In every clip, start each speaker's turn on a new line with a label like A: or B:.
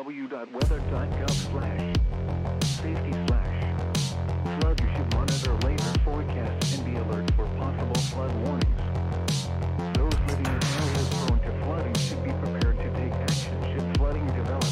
A: www.weather.gov/safety/flood. You should monitor later forecasts and be alert for possible flood warnings. Those living in areas prone to flooding should be prepared to take action should flooding develop.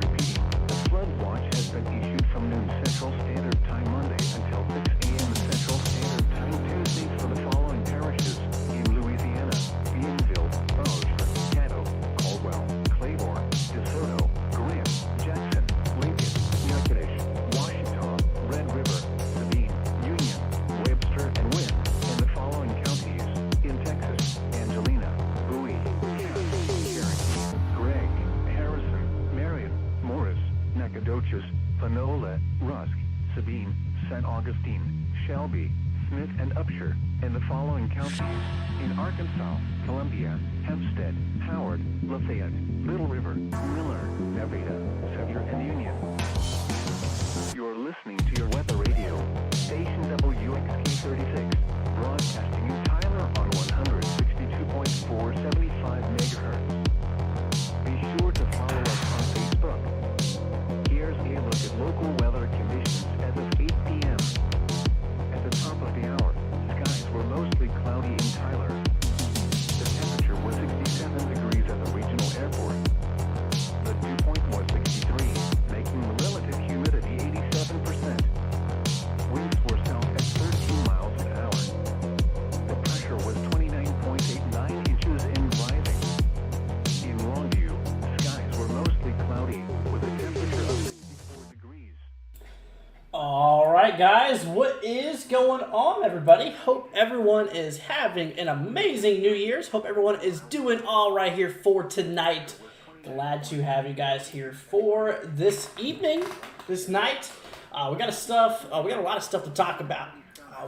A: Repeating, a flood watch has been issued from noon Central Standard Time Monday until 6 a.m. Central Standard Time Tuesday for the following parishes in Louisiana: Bienville, Beaufort, Caddo, Caldwell, Claiborne, DeSoto, Graham, Jackson, Lincoln, Natchitoches, Washita, Red River, Sabine, Union, Webster, and Wynn, and the following counties in Texas: Angelina, Bowie, Cherokee, Gregg, Harrison, Marion, Morris, Nacogdoches, Panola, Rusk, Sabine, St. Augustine, Shelby, Smith, and Upshur, and the following counties in Arkansas: Columbia, Hempstead, Howard, Lafayette, Little River, Miller, Nevada, Sevier, and Union. You're listening to your weather radio station WXK36, broadcasting in Tyler on 162.475 megahertz. Be sure to follow us on Facebook. Here's a look at local weather conditions as of 8 p.m. At the top of the hour, skies were mostly cloudy in Tyler. The temperature was 67 degrees at the regional airport. The dew point was 63, making the relative humidity 87%. Winds were south at 13 miles an hour. The pressure was 29.89 inches and rising. In Longview, skies were mostly cloudy with a temperature of 64 degrees.
B: All right, guys, what is going on, everybody? Hope everyone is having an amazing New Year's. Hope everyone is doing all right here for tonight. Glad to have you guys here for this evening, this night. We got a lot of stuff to talk about.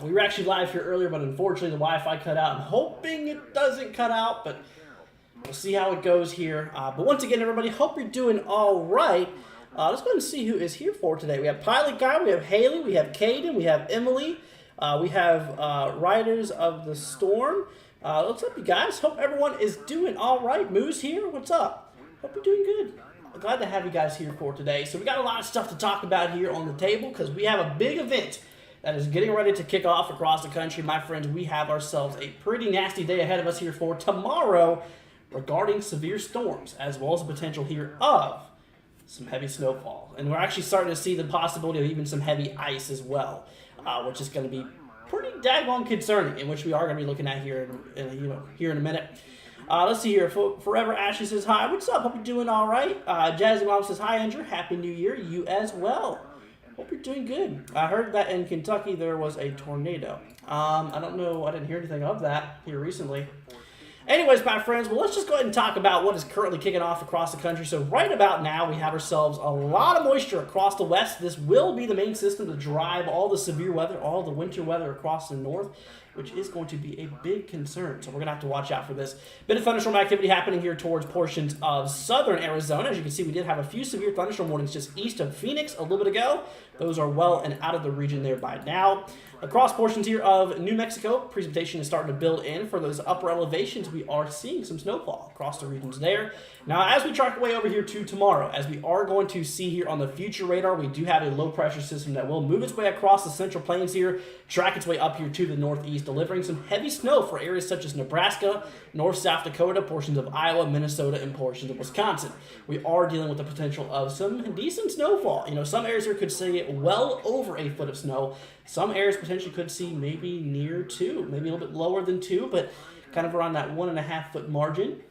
B: We were actually live here earlier, but unfortunately the Wi-Fi cut out. I'm hoping it doesn't cut out, but we'll see how it goes here. But once again, everybody, hope you're doing all right. Let's go ahead and see who is here for today. We have Pilot Guy, we have Haley, we have Caden, we have Emily, we have Riders of the Storm. What's up, you guys? Hope everyone is doing all right. Moose here, what's up? Hope you're doing good. I'm glad to have you guys here for today. So we got a lot of stuff to talk about here on the table because we have a big event that is getting ready to kick off across the country. My friends, we have ourselves a pretty nasty day ahead of us here for tomorrow regarding severe storms, as well as the potential here of some heavy snowfall. And we're actually starting to see the possibility of even some heavy ice as well, which is going to be pretty daggone concerning, in which we are going to be looking at here in a minute. Let's see here. Forever Ashley says hi. What's up? Hope you're doing all right. Jazzy Mom says hi, Andrew. Happy New Year. You as well. Hope you're doing good. I heard that in Kentucky there was a tornado. I don't know. I didn't hear anything of that here recently. Anyways, my friends, well, let's just go ahead and talk about what is currently kicking off across the country. So right about now, we have ourselves a lot of moisture across the west. This will be the main system to drive all the severe weather, all the winter weather across the north, which is going to be a big concern. So we're going to have to watch out for this. Bit of thunderstorm activity happening here towards portions of southern Arizona. As you can see, we did have a few severe thunderstorm warnings just east of Phoenix a little bit ago. Those are well and out of the region there by now. Across portions here of New Mexico, precipitation is starting to build in. For those upper elevations, we are seeing some snowfall across the regions there. Now, as we track away over here to tomorrow, as we are going to see here on the future radar, we do have a low pressure system that will move its way across the central plains here, track its way up here to the northeast, delivering some heavy snow for areas such as Nebraska, North South Dakota, portions of Iowa, Minnesota, and portions of Wisconsin. We are dealing with the potential of some decent snowfall. Some areas here could see well over a foot of snow. Some areas potentially could see maybe near 2, maybe a little bit lower than 2, but kind of around that 1.5 foot margin.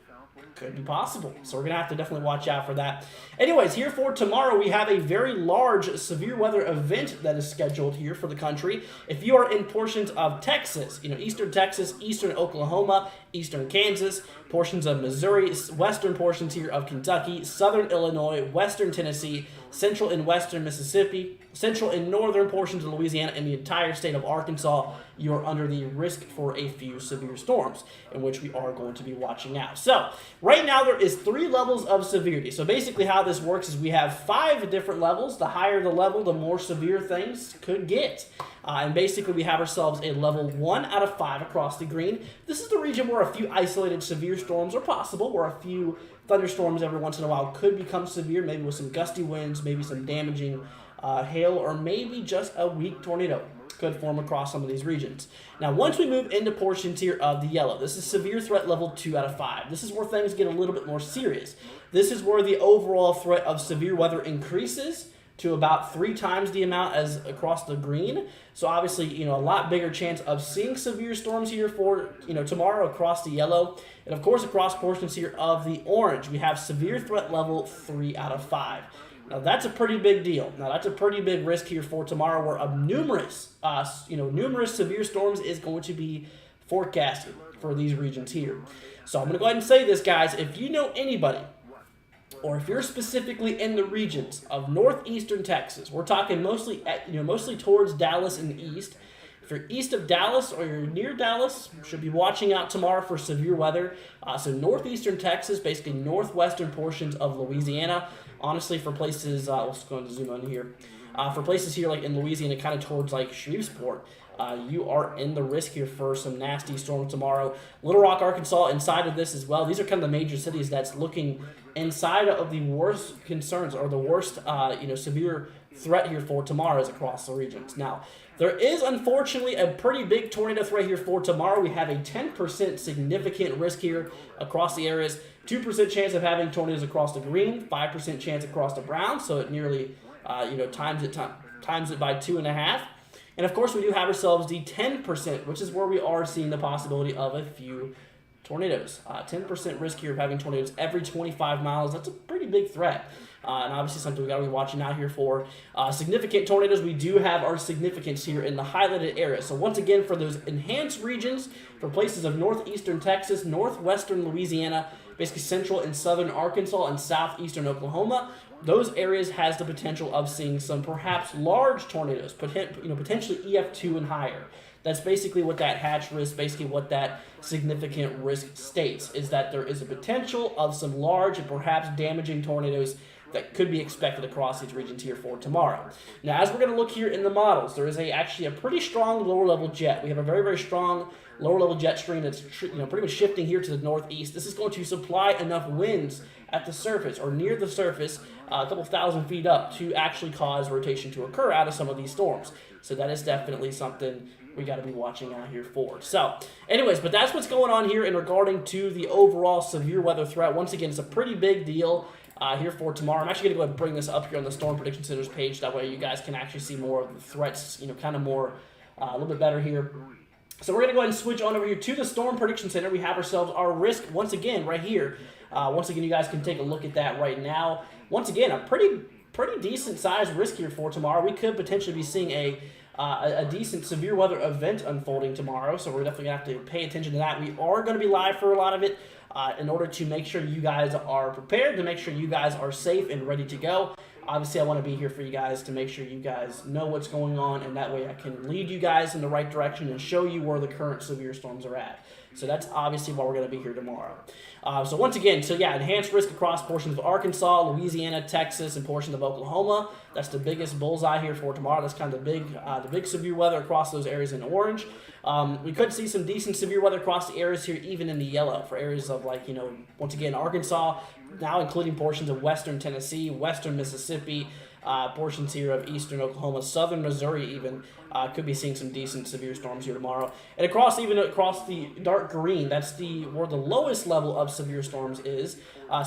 B: Could be possible. So we're going to have to definitely watch out for that. Anyways, here for tomorrow, we have a very large severe weather event that is scheduled here for the country. If you are in portions of Texas, eastern Texas, eastern Oklahoma, eastern Kansas, portions of Missouri, western portions here of Kentucky, southern Illinois, western Tennessee, central and western Mississippi, central and northern portions of Louisiana, and the entire state of Arkansas, you're under the risk for a few severe storms, in which we are going to be watching out. So, right now there is 3 levels of severity. So basically how this works is we have 5 different levels. The higher the level, the more severe things could get. And basically we have ourselves a level 1 out of 5 across the green. This is the region where a few isolated severe storms are possible, where a few thunderstorms every once in a while could become severe, maybe with some gusty winds, maybe some damaging hail, or maybe just a weak tornado could form across some of these regions. Now, once we move into portions here of the yellow, this is severe threat level 2 out of 5. This is where things get a little bit more serious. This is where the overall threat of severe weather increases to about 3 times the amount as across the green. So obviously, a lot bigger chance of seeing severe storms here for, tomorrow across the yellow. And of course, across portions here of the orange, we have severe threat level 3 out of 5. Now, that's a pretty big deal. Now, that's a pretty big risk here for tomorrow where numerous severe storms is going to be forecasted for these regions here. So I'm going to go ahead and say this, guys. If you know anybody, or if you're specifically in the regions of northeastern Texas, we're talking mostly towards Dallas and the east. If you're east of Dallas or you're near Dallas, you should be watching out tomorrow for severe weather. So northeastern Texas, basically northwestern portions of Louisiana. Honestly, for places, let's go and zoom on here. For places here like in Louisiana, kind of towards like Shreveport, you are in the risk here for some nasty storms tomorrow. Little Rock, Arkansas, inside of this as well. These are kind of the major cities that's looking inside of the worst concerns or the worst, severe threat here for tomorrow is across the regions. Now, there is unfortunately a pretty big tornado threat here for tomorrow. We have a 10% significant risk here across the areas. 2% chance of having tornadoes across the green, 5% chance across the brown. So it nearly, times it by 2.5. And of course, we do have ourselves the 10%, which is where we are seeing the possibility of a few tornadoes. 10% risk here of having tornadoes every 25 miles. That's a pretty big threat. And obviously something we got to be watching out here for. Significant tornadoes, we do have our significance here in the highlighted area. So once again, for those enhanced regions, for places of northeastern Texas, northwestern Louisiana, basically central and southern Arkansas, and southeastern Oklahoma, those areas has the potential of seeing some perhaps large tornadoes, potentially EF2 and higher. That's basically what that hatch risk, basically what that significant risk states, is that there is a potential of some large and perhaps damaging tornadoes that could be expected across these regions here for tomorrow. Now, as we're going to look here in the models, there is actually a pretty strong lower level jet. We have a very, very strong lower level jet stream that's pretty much shifting here to the northeast. This is going to supply enough winds at the surface or near the surface, a couple thousand feet up, to actually cause rotation to occur out of some of these storms. So that is definitely something we got to be watching out here for. So, anyways, but that's what's going on here in regarding to the overall severe weather threat. Once again, it's a pretty big deal here for tomorrow. I'm actually going to go ahead and bring this up here on the Storm Prediction Center's page. That way you guys can actually see more of the threats, kind of more, a little bit better here. So we're going to go ahead and switch on over here to the Storm Prediction Center. We have ourselves our risk once again right here. Once again, you guys can take a look at that right now. Once again, a pretty decent sized risk here for tomorrow. We could potentially be seeing a decent severe weather event unfolding tomorrow, so we're definitely going to have to pay attention to that. We are going to be live for a lot of it in order to make sure you guys are prepared, to make sure you guys are safe and ready to go. Obviously, I want to be here for you guys to make sure you guys know what's going on, and that way I can lead you guys in the right direction and show you where the current severe storms are at. So that's obviously why we're going to be here tomorrow. So once again, enhanced risk across portions of Arkansas, Louisiana, Texas, and portions of Oklahoma. That's the biggest bullseye here for tomorrow. That's kind of the big severe weather across those areas in orange. We could see some decent severe weather across the areas here, even in the yellow, for areas of once again, Arkansas, now including portions of western Tennessee, western Mississippi, portions here of eastern Oklahoma, southern Missouri even, could be seeing some decent severe storms here tomorrow. And across the dark green, that's where the lowest level of severe storms is.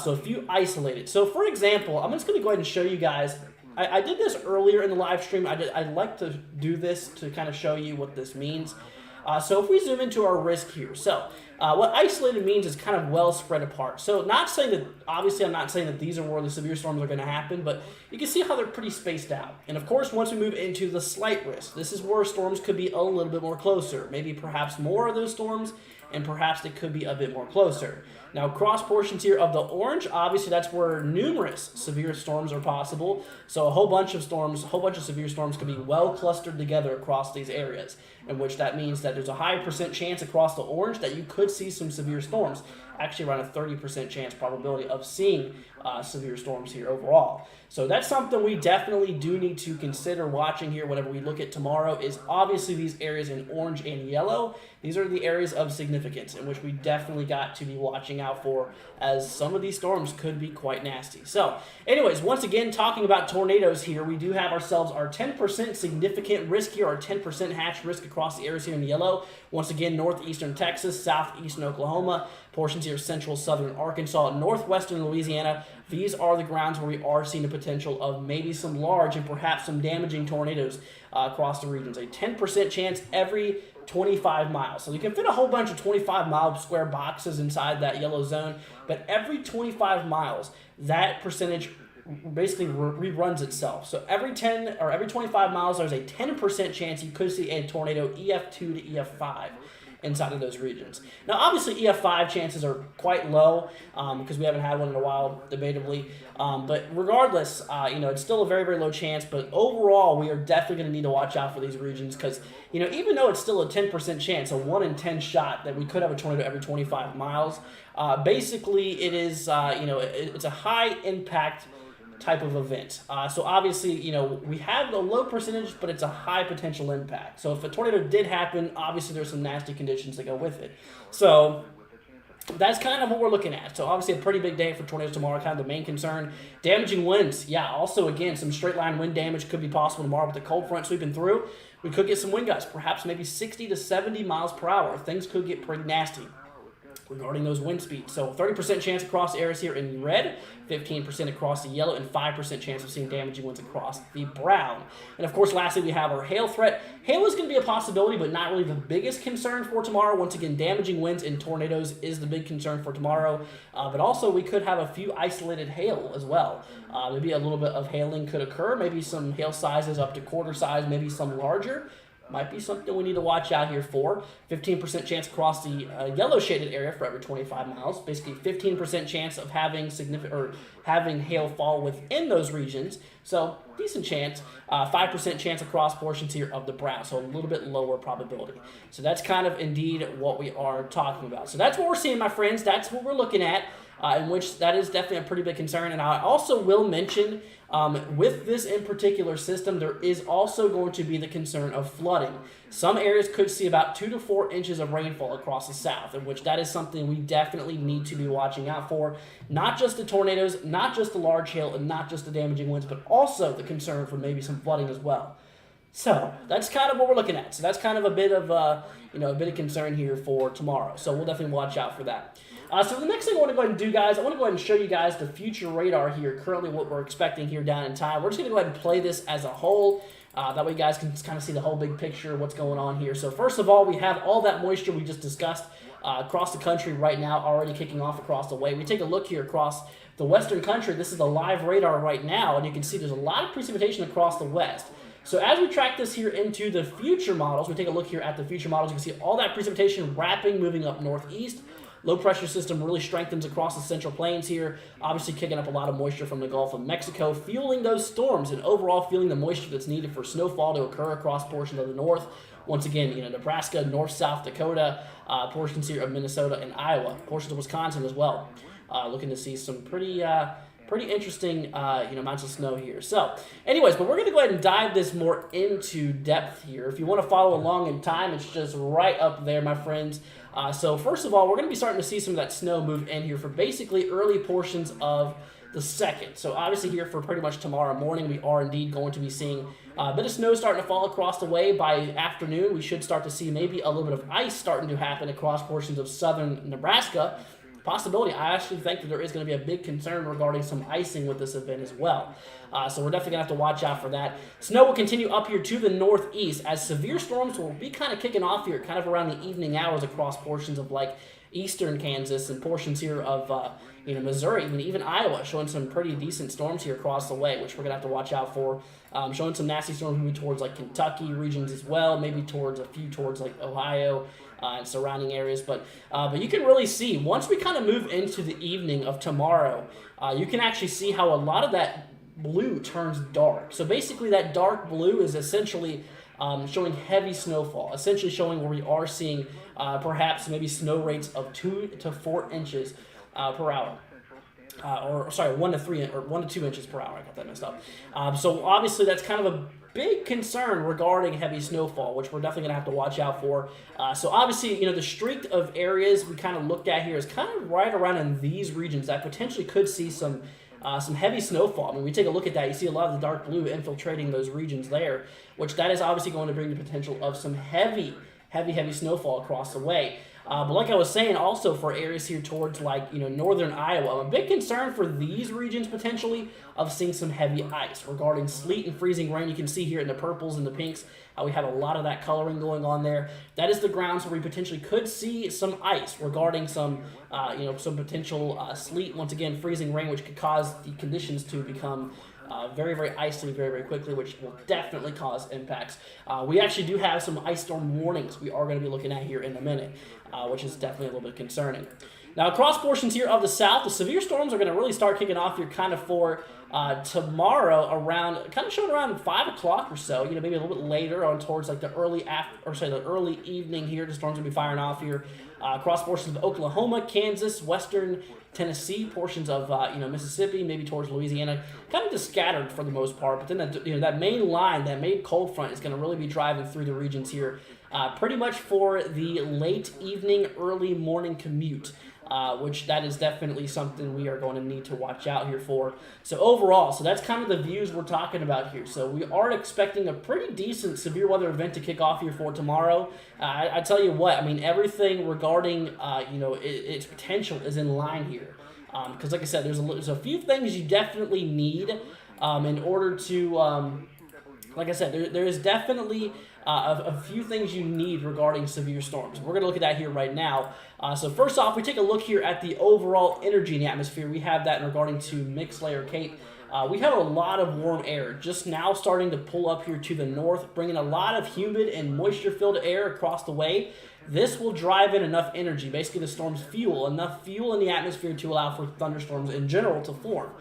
B: So a few isolated. So for example, I'm just going to go ahead and show you guys. I did this earlier in the live stream. I'd like to do this to kind of show you what this means. So if we zoom into our risk here, so what isolated means is kind of well spread apart. So obviously I'm not saying that these are where the severe storms are going to happen, but you can see how they're pretty spaced out. And of course, once we move into the slight risk, this is where storms could be a little bit more closer. Maybe perhaps more of those storms, and perhaps they could be a bit more closer. Now, cross portions here of the orange, obviously that's where numerous severe storms are possible. So a whole bunch of severe storms could be well clustered together across these areas, in which that means that there's a high percent chance across the orange that you could see some severe storms. actually around a 30% chance probability of seeing severe storms here overall. So that's something we definitely do need to consider watching here whenever we look at tomorrow, is obviously these areas in orange and yellow. These are the areas of significance in which we definitely got to be watching out for, as some of these storms could be quite nasty. So anyways, once again, talking about tornadoes here, we do have ourselves our 10% significant risk here, our 10% hatch risk across the areas here in yellow. Once again, northeastern Texas, southeastern Oklahoma, portions here central southern Arkansas, northwestern Louisiana. These are the grounds where we are seeing the potential of maybe some large and perhaps some damaging tornadoes across the regions. A 10% chance every 25 miles. So you can fit a whole bunch of 25-mile square boxes inside that yellow zone, but every 25 miles, that percentage basically reruns itself. So every 10 or every 25 miles, there's a 10% chance you could see a tornado EF2 to EF5 inside of those regions. Now, obviously, EF5 chances are quite low because we haven't had one in a while, debatably. But regardless, it's still a very, very low chance. But overall, we are definitely going to need to watch out for these regions because, even though it's still a 10% chance, a 1 in 10 shot that we could have a tornado every 25 miles, basically it is, it's a high impact type of event. So obviously, we have a low percentage, but it's a high potential impact. So if a tornado did happen, obviously there's some nasty conditions that go with it. So that's kind of what we're looking at. So obviously a pretty big day for tornadoes tomorrow, kind of the main concern. Damaging winds, yeah, also again, some straight line wind damage could be possible tomorrow with the cold front sweeping through. We could get some wind gusts, perhaps maybe 60 to 70 miles per hour. Things could get pretty nasty regarding those wind speeds. So 30% chance across areas here in red, 15% across the yellow, and 5% chance of seeing damaging winds across the brown. And of course, lastly, we have our hail threat. Hail is going to be a possibility, but not really the biggest concern for tomorrow. Once again, damaging winds and tornadoes is the big concern for tomorrow. But also, we could have a few isolated hail as well. Maybe a little bit of hailing could occur. Maybe some hail sizes up to quarter size, maybe some larger. Might be something we need to watch out here for. 15% chance across the yellow shaded area for every 25 miles. Basically, 15% chance of having having hail fall within those regions. So decent chance. 5% chance across portions here of the brown. So a little bit lower probability. So that's kind of indeed what we are talking about. So that's what we're seeing, my friends. That's what we're looking at. In which that is definitely a pretty big concern. And I also will mention, with this in particular system, there is also going to be the concern of flooding. Some areas could see about 2 to 4 inches of rainfall across the south, in which that is something we definitely need to be watching out for. Not just the tornadoes, not just the large hail, and not just the damaging winds, but also the concern for maybe some flooding as well. So that's kind of what we're looking at. So that's kind of a bit of concern here for tomorrow. So we'll definitely watch out for that. So the next thing I want to go ahead and do, guys, I want to go ahead and show you guys the future radar here, currently what we're expecting here down in time. We're just going to go ahead and play this as a whole. That way you guys can kind of see the whole big picture of what's going on here. So first of all, we have all that moisture we just discussed across the country right now, already kicking off across the way. We take a look here across the western country. This is the live radar right now, and you can see there's a lot of precipitation across the west. So as we track this here into the future models, we take a look here at the future models. You can see all that precipitation wrapping, moving up northeast. Low pressure system really strengthens across the central plains here, obviously kicking up a lot of moisture from the Gulf of Mexico, fueling those storms and overall fueling the moisture that's needed for snowfall to occur across portions of the north. Once again, Nebraska, North, South Dakota, portions here of Minnesota and Iowa, portions of Wisconsin as well. Looking to see some pretty interesting amounts of snow here. So anyways, but we're going to go ahead and dive this more into depth here. If you want to follow along in time, it's just right up there, my friends. So first of all, we're going to be starting to see some of that snow move in here for basically early portions of the second. So obviously here for pretty much tomorrow morning, we are indeed going to be seeing a bit of snow starting to fall across the way. By afternoon, we should start to see maybe a little bit of ice starting to happen across portions of southern Nebraska. Possibility. I actually think that there is going to be a big concern regarding some icing with this event as well. So we're definitely going to have to watch out for that. Snow will continue up here to the northeast as severe storms will be kind of kicking off here kind of around the evening hours across portions of like eastern Kansas and portions here of Missouri, even Iowa, showing some pretty decent storms here across the way, which we're going to have to watch out for. Showing some nasty storms moving towards like Kentucky regions as well, maybe towards a few towards like Ohio and surrounding areas. But you can really see, once we kind of move into the evening of tomorrow, you can actually see how a lot of that blue turns dark. So basically that dark blue is essentially showing heavy snowfall, essentially showing where we are seeing perhaps maybe snow rates of 2 to 4 inches per hour. Or sorry, 1 to 3 or 1 to 2 inches per hour. I got that messed up. So obviously that's kind of a big concern regarding heavy snowfall, which we're definitely gonna have to watch out for. So obviously, the streak of areas we kind of looked at here is kind of right around in these regions that potentially could see some heavy snowfall. I mean, we take a look at that. You see a lot of the dark blue infiltrating those regions there, which that is obviously going to bring the potential of some heavy snowfall across the way. But like I was saying, also for areas here towards northern Iowa, I'm a big concern for these regions potentially of seeing some heavy ice regarding sleet and freezing rain. You can see here in the purples and the pinks, we have a lot of that coloring going on there. That is the grounds where we potentially could see some ice regarding some potential sleet. Once again, freezing rain, which could cause the conditions to become very, very icy very, very quickly, which will definitely cause impacts. We actually do have some ice storm warnings we are going to be looking at here in a minute, which is definitely a little bit concerning. Now, across portions here of the south, the severe storms are going to really start kicking off here kind of for tomorrow showing around 5 o'clock or so, maybe a little bit later on towards like the early evening here. The storms will be firing off here across portions of Oklahoma, Kansas, western Tennessee, portions of Mississippi, maybe towards Louisiana, kind of just scattered for the most part. But then that main line, that main cold front, is going to really be driving through the regions here, pretty much for the late evening, early morning commute. Which that is definitely something we are going to need to watch out here for. So overall, that's kind of the views we're talking about here. So we are expecting a pretty decent severe weather event to kick off here for tomorrow. I tell you what, I mean, everything regarding its potential is in line here. Because like I said, there's a few things you definitely need in order to, like I said, there is definitely a few things you need regarding severe storms. We're going to look at that here right now. So first off, we take a look here at the overall energy in the atmosphere. We have that in regarding to mixed layer Cape. We have a lot of warm air just now starting to pull up here to the north, bringing a lot of humid and moisture-filled air across the way. This will drive in enough energy, basically the storm's fuel, enough fuel in the atmosphere to allow for thunderstorms in general to form.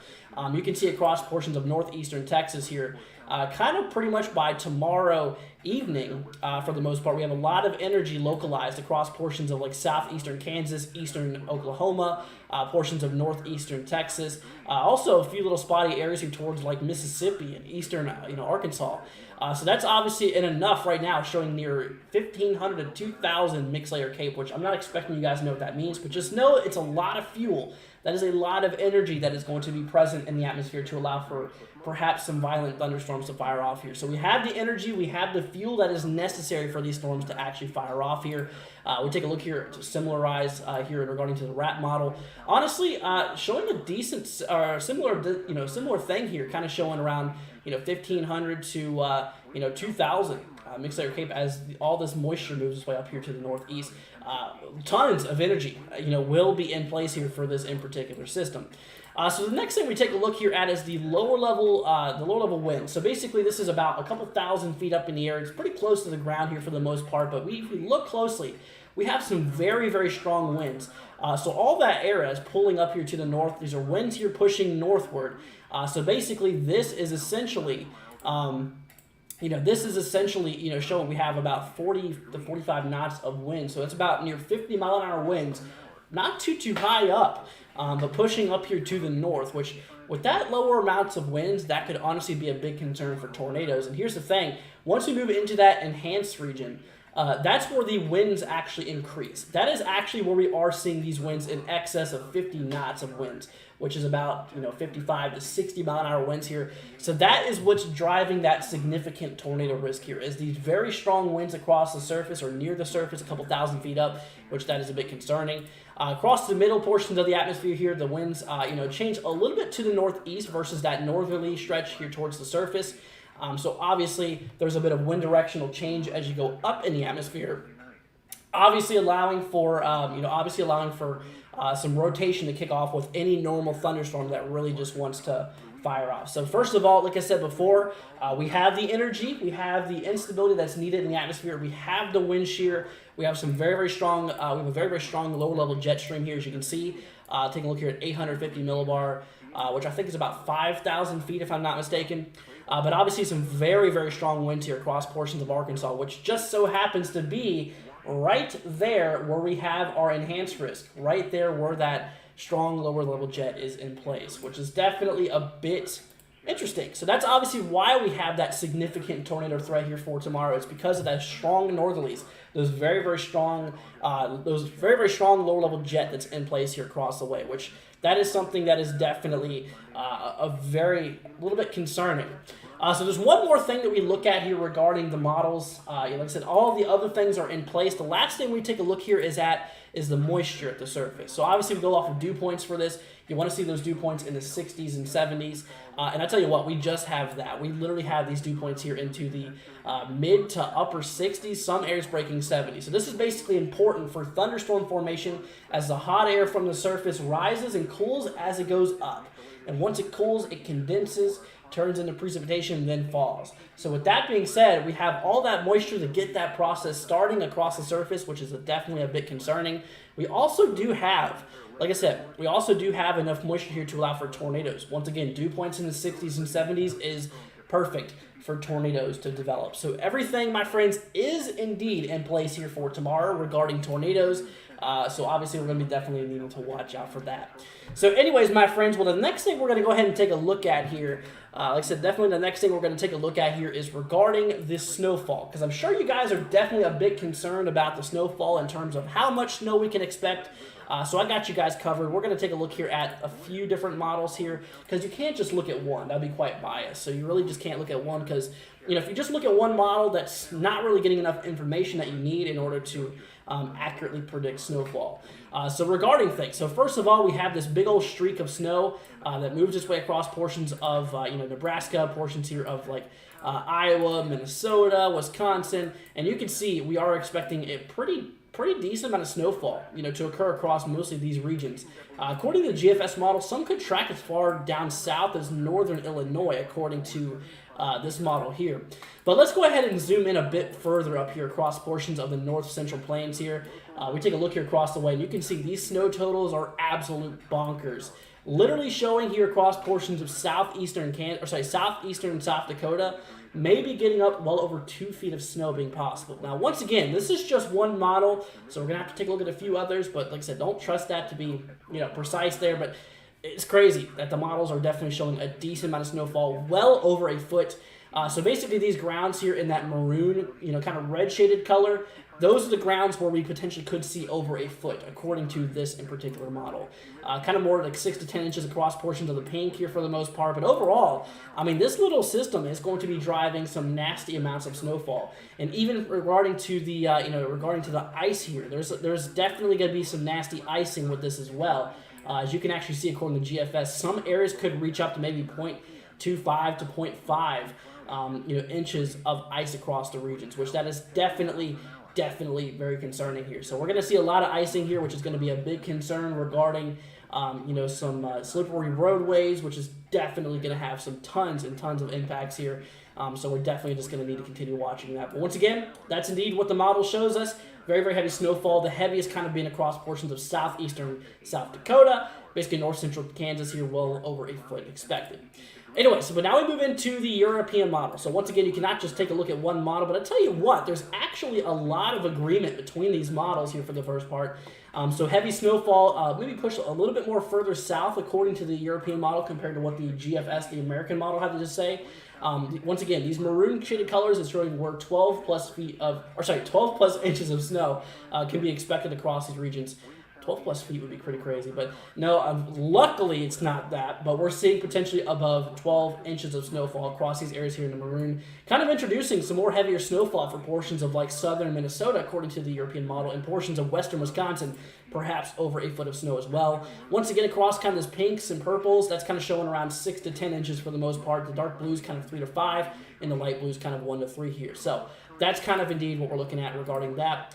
B: You can see across portions of northeastern Texas here, kind of pretty much by tomorrow evening, for the most part, we have a lot of energy localized across portions of like southeastern Kansas, eastern Oklahoma, portions of northeastern Texas, also a few little spotty areas here towards like Mississippi and eastern Arkansas. So that's obviously enough right now, showing near 1,500 to 2,000 mixed layer Cape, which I'm not expecting you guys to know what that means, but just know it's a lot of fuel. That is a lot of energy that is going to be present in the atmosphere to allow for perhaps some violent thunderstorms to fire off here. So we have the energy, we have the fuel that is necessary for these storms to actually fire off here. We take a look here to similarize here regarding to the RAP model. Honestly, showing a decent, similar thing here, kind of showing around 1,500 to 2,000 mixed layer Cape as all this moisture moves its way up here to the northeast. Tons of energy, will be in place here for this in particular system. So the next thing we take a look here at is the lower level wind. So basically, this is about a couple thousand feet up in the air. It's pretty close to the ground here for the most part, but if we look closely, we have some very, very strong winds. So all that air is pulling up here to the north. These are winds here pushing northward. So basically, this is essentially showing we have about 40 to 45 knots of wind. So it's about near 50 mile an hour winds, not too high up, but pushing up here to the north, which with that lower amounts of winds, that could honestly be a big concern for tornadoes. And here's the thing, once we move into that enhanced region, that's where the winds actually increase. That is actually where we are seeing these winds in excess of 50 knots of winds, which is about 55 to 60 mile an hour winds here. So that is what's driving that significant tornado risk here, is these very strong winds across the surface or near the surface, a couple thousand feet up, which that is a bit concerning. Across the middle portions of the atmosphere here, the winds change a little bit to the northeast versus that northerly stretch here towards the surface. So obviously there's a bit of wind directional change as you go up in the atmosphere, obviously allowing for some rotation to kick off with any normal thunderstorm that really just wants to fire off. So first of all, like I said before, we have the energy, we have the instability that's needed in the atmosphere, we have the wind shear, we have some very, very strong, we have a very, very strong lower level jet stream here, as you can see. Taking a look here at 850 millibar. which I think is about 5,000 feet if I'm not mistaken. But obviously some very, very strong winds here across portions of Arkansas, which just so happens to be right there where we have our enhanced risk, right there where that strong lower level jet is in place, which is definitely a bit interesting. So that's obviously why we have that significant tornado threat here for tomorrow. It's because of that strong northerlies, those very, very strong lower level jet that's in place here across the way, which that is something that is definitely a little bit concerning. So there's one more thing that we look at here regarding the models. Like I said, all of the other things are in place. The last thing we take a look here is the moisture at the surface. So obviously we go off of dew points for this. You want to see those dew points in the 60s and 70s. And I tell you what, we just have that. We literally have these dew points here into the mid to upper 60s, some areas breaking 70. So this is basically important for thunderstorm formation as the hot air from the surface rises and cools as it goes up. And once it cools, it condenses, turns into precipitation, and then falls. So with that being said, we have all that moisture to get that process starting across the surface, which is definitely a bit concerning. We also do have, like I said, we also do have enough moisture here to allow for tornadoes. Once again, dew points in the 60s and 70s is perfect for tornadoes to develop. So everything, my friends, is indeed in place here for tomorrow regarding tornadoes. So obviously we're going to be definitely needing to watch out for that. So anyways, my friends, well, the next thing we're going to go ahead and take a look at here, like I said, definitely the next thing we're going to take a look at here is regarding this snowfall, because I'm sure you guys are definitely a bit concerned about the snowfall in terms of how much snow we can expect. So I got you guys covered. We're going to take a look here at a few different models here, because you can't just look at one. That would be quite biased. So you really just can't look at one, because if you just look at one model, that's not really getting enough information that you need in order to accurately predict snowfall. So regarding things, so first of all, we have this big old streak of snow that moves its way across portions of Nebraska, portions here of Iowa, Minnesota, Wisconsin, and you can see we are expecting a pretty decent amount of snowfall, to occur across mostly these regions. According to the GFS model, some could track as far down south as northern Illinois, according to this model here. But let's go ahead and zoom in a bit further up here across portions of the north central plains here. We take a look here across the way, and you can see these snow totals are absolute bonkers. Literally showing here across portions of southeastern and South Dakota, maybe getting up well over 2 feet of snow being possible. Now, once again, this is just one model, so we're going to have to take a look at a few others, but like I said, don't trust that to be precise there, but it's crazy that the models are definitely showing a decent amount of snowfall, well over a foot. So basically these grounds here in that maroon, kind of red shaded color, those are the grounds where we potentially could see over a foot, according to this in particular model. Kind of more like 6 to 10 inches across portions of the pink here for the most part. But overall, this little system is going to be driving some nasty amounts of snowfall. And even regarding to the ice here, there's definitely going to be some nasty icing with this as well. As you can actually see, according to GFS, some areas could reach up to maybe 0.25 to 0.5 inches of ice across the regions, which that is definitely very concerning here. So we're going to see a lot of icing here, which is going to be a big concern regarding some slippery roadways, which is definitely going to have some tons and tons of impacts here. So we're definitely just going to need to continue watching that. But once again, that's indeed what the model shows us. Very, very heavy snowfall. The heaviest kind of being across portions of southeastern South Dakota, basically north central Kansas here, well over a foot expected. Anyway, but now we move into the European model. So once again, you cannot just take a look at one model, but I tell you what, there's actually a lot of agreement between these models here for the first part. So heavy snowfall, maybe push a little bit more further south according to the European model compared to what the GFS, the American model, had to say. Once again, these maroon shaded colors is showing where 12 plus inches of snow can be expected across these regions. 12 plus feet would be pretty crazy, but no, luckily it's not that, but we're seeing potentially above 12 inches of snowfall across these areas here in the maroon, kind of introducing some more heavier snowfall for portions of southern Minnesota, according to the European model, and portions of western Wisconsin, perhaps over a foot of snow as well. Once again, across kind of this pinks and purples, that's kind of showing around 6 to 10 inches for the most part. The dark blues kind of 3 to 5, and the light blues kind of 1 to 3 here. So that's kind of indeed what we're looking at regarding that.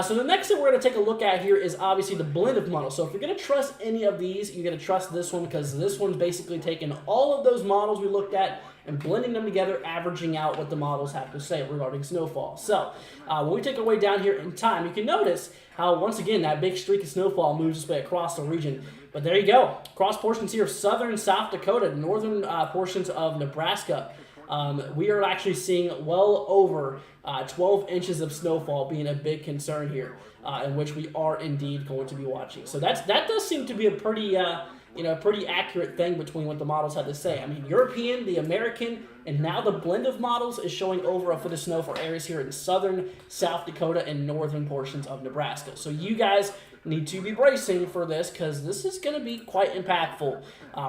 B: So the next thing we're going to take a look at here is obviously the blend of models. So if you're going to trust any of these, you're going to trust this one, because this one's basically taken all of those models we looked at and blending them together, averaging out what the models have to say regarding snowfall. So when we take our way down here in time, you can notice how, once again, that big streak of snowfall moves its way across the region. But there you go. Across portions here of southern South Dakota, northern portions of Nebraska, we are actually seeing well over 12 inches of snowfall being a big concern here, in which we are indeed going to be watching. So that does seem to be a pretty pretty accurate thing between what the models had to say. I mean, European, the American, and now the blend of models is showing over a foot of snow for areas here in southern South Dakota and northern portions of Nebraska. So you guys need to be bracing for this, because this is going to be quite impactful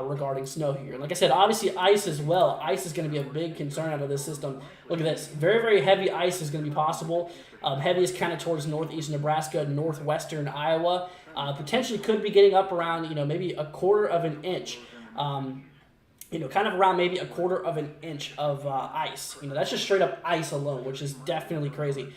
B: regarding snow here. And like I said, obviously ice as well. Ice is going to be a big concern out of this system. Look at this. Very, very heavy ice is going to be possible. Heaviest kind of towards northeast Nebraska, northwestern Iowa. Potentially could be getting up around, maybe a quarter of an inch. Kind of around maybe a quarter of an inch of ice. That's just straight up ice alone, which is definitely crazy.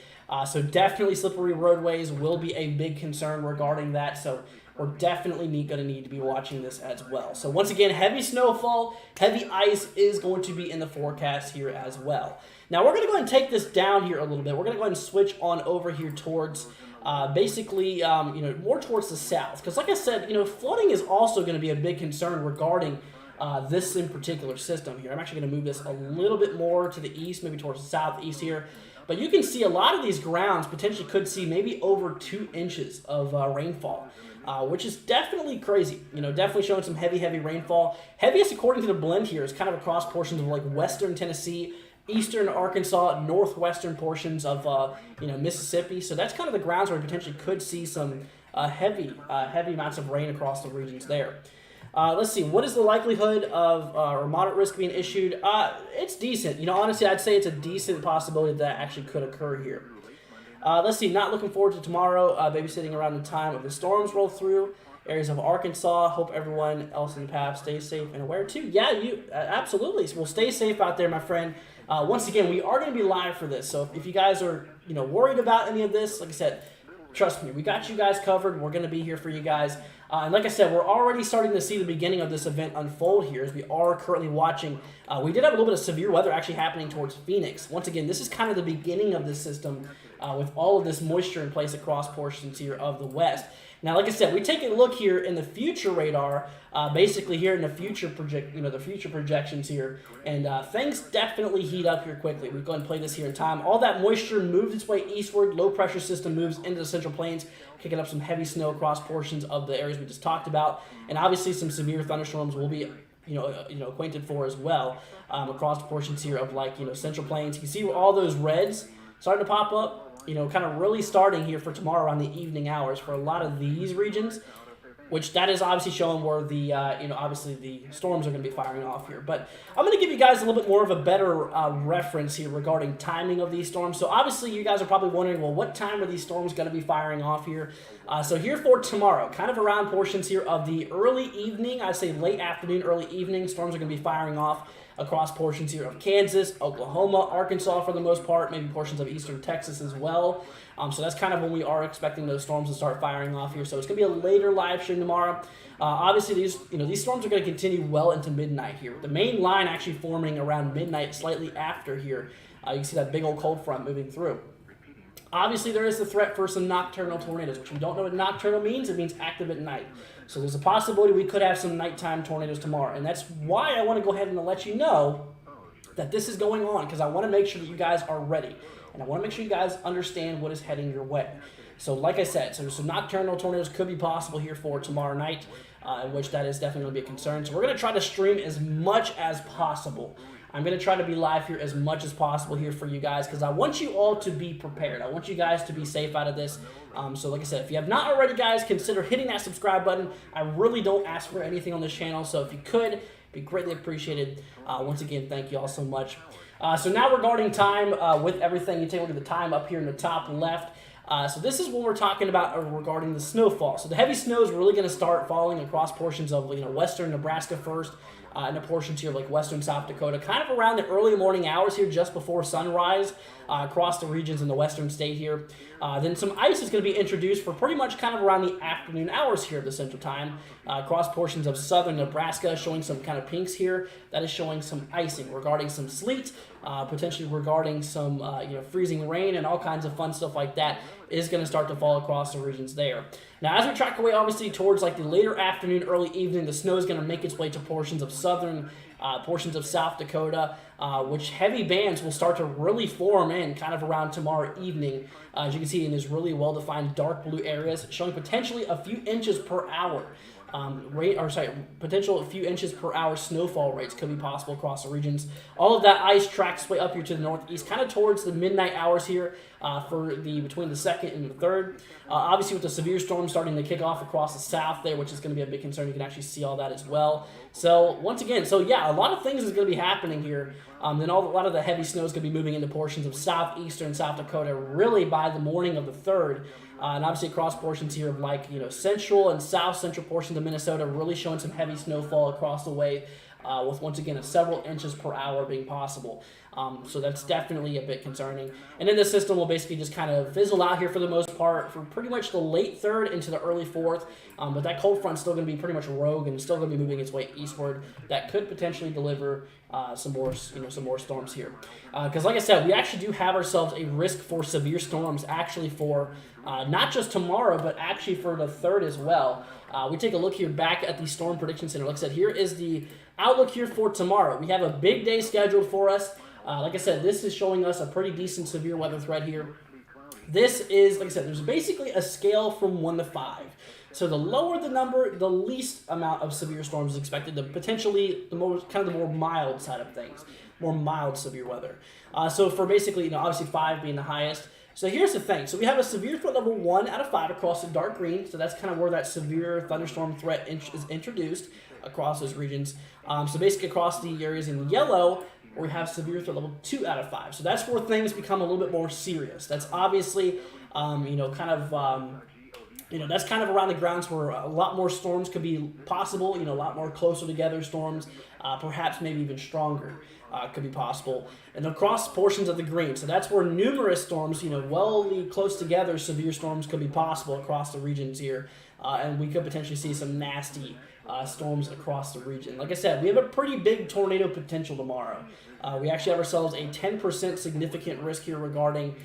B: So definitely slippery roadways will be a big concern regarding that. So we're definitely going to need to be watching this as well. So once again, heavy snowfall, heavy ice is going to be in the forecast here as well. Now we're going to go ahead and take this down here a little bit. We're going to go ahead and switch on over here towards basically, more towards the south. Because like I said, flooding is also going to be a big concern regarding this in particular system here. I'm actually going to move this a little bit more to the east, maybe towards the southeast here. But you can see a lot of these grounds potentially could see maybe over 2 inches of rainfall, which is definitely crazy. Definitely showing some heavy rainfall. Heaviest, according to the blend here, is kind of across portions of like western Tennessee, eastern Arkansas, northwestern portions of Mississippi. So that's kind of the grounds where we potentially could see some heavy amounts of rain across the regions there. Let's see, what is the likelihood of or moderate risk being issued? It's decent. Honestly, I'd say it's a decent possibility that actually could occur here. Let's see, not looking forward to tomorrow, babysitting around the time of the storms roll through. Areas of Arkansas, hope everyone else in the path stays safe and aware too. Yeah, you absolutely. Well, stay safe out there, my friend. Once again, we are going to be live for this, so if you guys are worried about any of this, like I said, trust me, we got you guys covered. We're going to be here for you guys. And like I said, we're already starting to see the beginning of this event unfold here as we are currently watching. We did have a little bit of severe weather actually happening towards Phoenix. Once again, this is kind of the beginning of this system with all of this moisture in place across portions here of the West. Now, like I said, we take a look here in the future radar, basically here in the future the future projections here, and things definitely heat up here quickly. We go ahead and play this here in time. All that moisture moves its way eastward. Low pressure system moves into the Central Plains, kicking up some heavy snow across portions of the areas we just talked about, and obviously some severe thunderstorms will be acquainted for as well across portions here of Central Plains. You can see where all those reds starting to pop up. Kind of really starting here for tomorrow around the evening hours for a lot of these regions, which that is obviously showing where the, obviously the storms are going to be firing off here. But I'm going to give you guys a little bit more of a better reference here regarding timing of these storms. So obviously you guys are probably wondering, well, what time are these storms going to be firing off here? So here for tomorrow, kind of around portions here of the early evening, I'd say late afternoon, early evening, storms are going to be firing off across portions here of Kansas, Oklahoma, Arkansas for the most part, maybe portions of eastern Texas as well. So that's kind of when we are expecting those storms to start firing off here. So it's going to be a later live stream tomorrow. Obviously, these storms are going to continue well into midnight here. The main line actually forming around midnight, slightly after here. You can see that big old cold front moving through. Obviously, there is the threat for some nocturnal tornadoes, which we don't know what nocturnal means. It means active at night. So there's a possibility we could have some nighttime tornadoes tomorrow. And that's why I want to go ahead and let you know that this is going on, because I want to make sure that you guys are ready. And I want to make sure you guys understand what is heading your way. So like I said, so nocturnal tornadoes could be possible here for tomorrow night, in which that is definitely going to be a concern. So we're going to try to stream as much as possible. I'm going to try to be live here as much as possible here for you guys, because I want you all to be prepared. I want you guys to be safe out of this. So like I said, if you have not already, guys, consider hitting that subscribe button. I really don't ask for anything on this channel, so if you could, it'd be greatly appreciated. Once again, thank you all so much. So now regarding time, with everything, you take a look at the time up here in the top left. So this is what we're talking about regarding the snowfall. So the heavy snow is really going to start falling across portions of western Nebraska first, in the portions here of like western South Dakota, kind of around the early morning hours here, just before sunrise, across the regions in the western state here. Then some ice is going to be introduced for pretty much kind of around the afternoon hours here of the central time, across portions of southern Nebraska, showing some kind of pinks here. That is showing some icing regarding some sleet, potentially regarding some freezing rain, and all kinds of fun stuff like that is going to start to fall across the regions there. Now, as we track away, obviously, towards like the later afternoon, early evening, the snow is going to make its way to portions of southern, portions of South Dakota, which heavy bands will start to really form in kind of around tomorrow evening. As you can see in these really well-defined dark blue areas, showing potentially a few inches per hour. Potential a few inches per hour snowfall rates could be possible across the regions. All of that ice tracks way up here to the northeast, kind of towards the midnight hours here for between the 2nd and the 3rd. Obviously, with the severe storm starting to kick off across the south there, which is going to be a big concern. You can actually see all that as well. So once again, a lot of things is going to be happening here. Then a lot of the heavy snow is going to be moving into portions of southeastern South Dakota really by the morning of the 3rd. And obviously across portions here of central and south central portions of Minnesota, really showing some heavy snowfall across the way, with once again several inches per hour being possible. So that's definitely a bit concerning. And then the system will basically just kind of fizzle out here for the most part for pretty much the late 3rd into the early 4th. But that cold front's still going to be pretty much rogue and still going to be moving its way eastward. That could potentially deliver some more storms here. Because like I said, we actually do have ourselves a risk for severe storms actually for not just tomorrow, but actually for the 3rd as well. We take a look here back at the Storm Prediction Center. Like I said, here is the outlook here for tomorrow. We have a big day scheduled for us. Like I said, this is showing us a pretty decent severe weather threat here. This is, like I said, there's basically a scale from 1 to 5. So the lower the number, the least amount of severe storms is expected. Potentially the more mild side of things, more mild severe weather. So for basically, obviously 5 being the highest. So here's the thing. So we have a severe threat level 1 out of 5 across the dark green. So that's kind of where that severe thunderstorm threat is introduced across those regions. So basically across the areas in yellow, we have severe threat level 2 out of 5. So that's where things become a little bit more serious. That's obviously, that's kind of around the grounds where a lot more storms could be possible, a lot more closer together storms, perhaps maybe even stronger could be possible. And across portions of the green, so that's where numerous storms, well close together, severe storms could be possible across the regions here. And we could potentially see some nasty storms across the region. Like I said, we have a pretty big tornado potential tomorrow. We actually have ourselves a 10% significant risk here regarding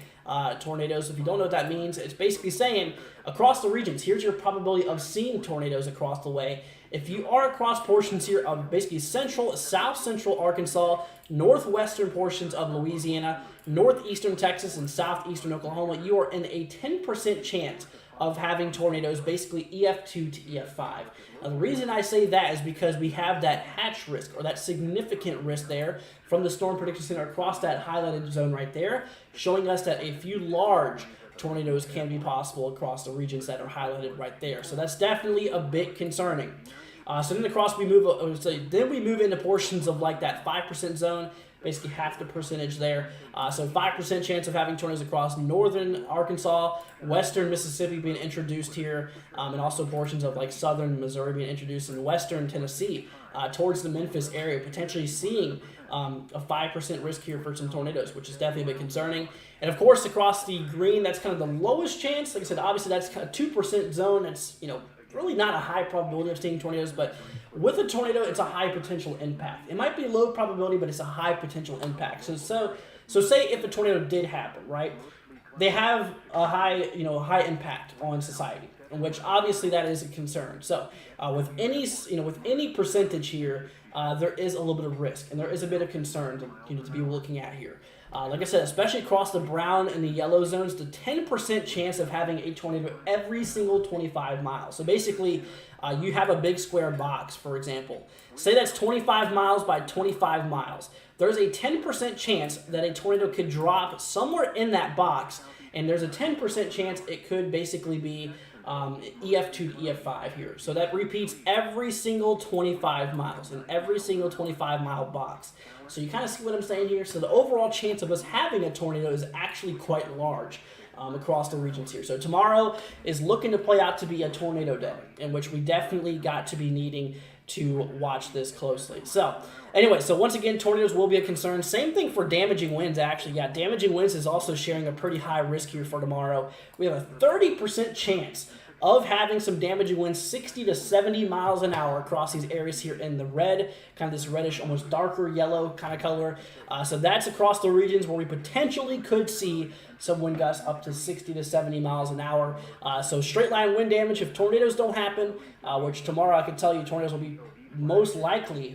B: tornadoes. If you don't know what that means, it's basically saying across the regions, here's your probability of seeing tornadoes across the way. If you are across portions here of basically south central Arkansas, northwestern portions of Louisiana, northeastern Texas, and southeastern Oklahoma, you are in a 10% chance of having tornadoes, basically EF2 to EF5. Now, the reason I say that is because we have that hatch risk, or that significant risk there from the Storm Prediction Center across that highlighted zone right there, showing us that a few large tornadoes can be possible across the regions that are highlighted right there. So that's definitely a bit concerning. So then across we move into portions of like that 5% zone, basically half the percentage there. So 5% chance of having tornadoes across northern Arkansas, western Mississippi being introduced here, and also portions of like southern Missouri being introduced, in western Tennessee towards the Memphis area, potentially seeing a 5% risk here for some tornadoes, which is definitely a bit concerning. And of course, across the green, that's kind of the lowest chance. Like I said, obviously that's kind of 2% zone. It's really not a high probability of seeing tornadoes, but with a tornado, it's a high potential impact. It might be low probability, but it's a high potential impact. So say if a tornado did happen, right? They have a high impact on society, in which obviously that is a concern. So with any percentage here, there is a little bit of risk, and there is a bit of concern to be looking at here. Like I said, especially across the brown and the yellow zones, the 10% chance of having a tornado every single 25 miles. So basically, you have a big square box, for example. Say that's 25 miles by 25 miles. There's a 10% chance that a tornado could drop somewhere in that box, and there's a 10% chance it could basically be EF2 to EF5 here. So that repeats every single 25 miles in every single 25-mile box. So you kind of see what I'm saying here? So the overall chance of us having a tornado is actually quite large across the regions here. So tomorrow is looking to play out to be a tornado day, in which we definitely got to be needing to watch this closely. So, anyway, so once again, tornadoes will be a concern. Same thing for damaging winds, actually. Yeah, damaging winds is also sharing a pretty high risk here for tomorrow. We have a 30% chance of having some damaging winds 60 to 70 miles an hour across these areas here in the red, kind of this reddish, almost darker yellow kind of color. So that's across the regions where we potentially could see some wind gusts up to 60 to 70 miles an hour. So straight line wind damage if tornadoes don't happen, which tomorrow I can tell you tornadoes will be most likely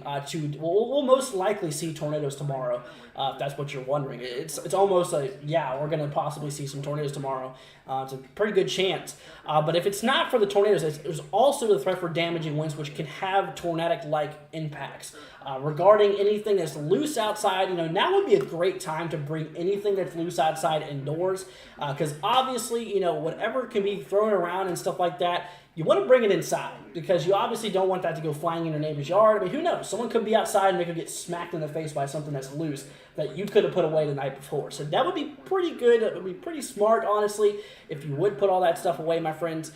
B: we'll most likely see tornadoes tomorrow, if that's what you're wondering. It's almost like, yeah, we're going to possibly see some tornadoes tomorrow. It's a pretty good chance. But if it's not for the tornadoes, there's also the threat for damaging winds, which can have tornadic-like impacts. Regarding anything that's loose outside, now would be a great time to bring anything that's loose outside indoors, because obviously, whatever can be thrown around and stuff like that, you want to bring it inside, because you obviously don't want that to go flying in your neighbor's yard. I mean, who knows? Someone could be outside and they could get smacked in the face by something that's loose that you could have put away the night before. So that would be pretty good. It would be pretty smart, honestly, if you would put all that stuff away, my friends.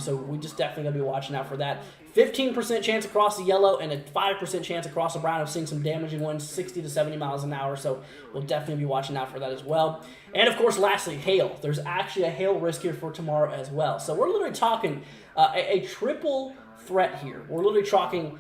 B: So we just definitely going to be watching out for that. 15% chance across the yellow and a 5% chance across the brown of seeing some damaging winds 60 to 70 miles an hour. So we'll definitely be watching out for that as well. And, of course, lastly, hail. There's actually a hail risk here for tomorrow as well. So we're literally talking a triple threat here. We're literally talking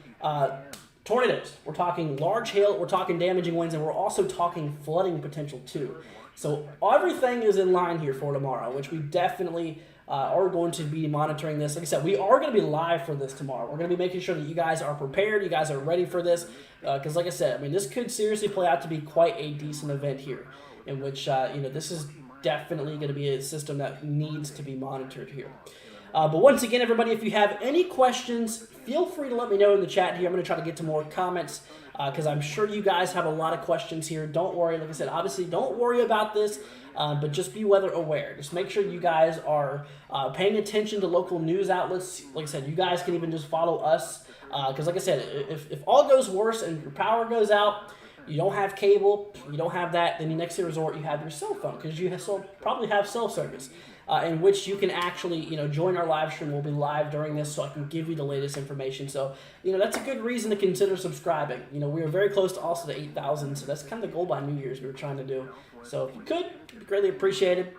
B: tornadoes. We're talking large hail. We're talking damaging winds. And we're also talking flooding potential too. So everything is in line here for tomorrow, which we definitely are going to be monitoring this. Like I said, we are going to be live for this tomorrow. We're going to be making sure that you guys are prepared, you guys are ready for this, because like I said, I mean, this could seriously play out to be quite a decent event here, in which, this is definitely going to be a system that needs to be monitored here. But once again, everybody, if you have any questions, feel free to let me know in the chat here. I'm going to try to get to more comments, because I'm sure you guys have a lot of questions here. Don't worry. Like I said, obviously, don't worry about this. But just be weather aware. Just make sure you guys are paying attention to local news outlets. Like I said, you guys can even just follow us. Because like I said, if all goes worse and your power goes out, you don't have cable, you don't have that, then the next resort you have your cell phone. Because you probably have cell service. In which you can actually, join our live stream. We'll be live during this, so I can give you the latest information. So, that's a good reason to consider subscribing. We are very close to also to 8,000, so that's kind of the goal by New Year's we were trying to do. So if you could, it'd be greatly appreciated.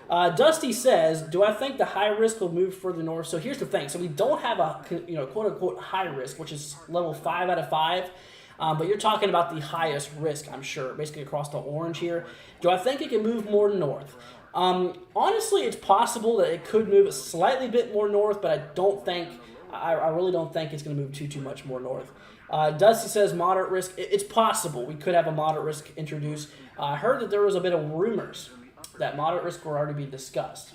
B: Dusty says, do I think the high risk will move further north? So here's the thing. So we don't have a, quote-unquote high risk, which is level 5 out of 5. But you're talking about the highest risk, I'm sure, basically across the orange here. Do I think it can move more north? Honestly, it's possible that it could move a slightly bit more north, but I really don't think it's going to move too much more north. Dusty says moderate risk. It's possible we could have a moderate risk introduced. I heard that there was a bit of rumors that moderate risk will already be discussed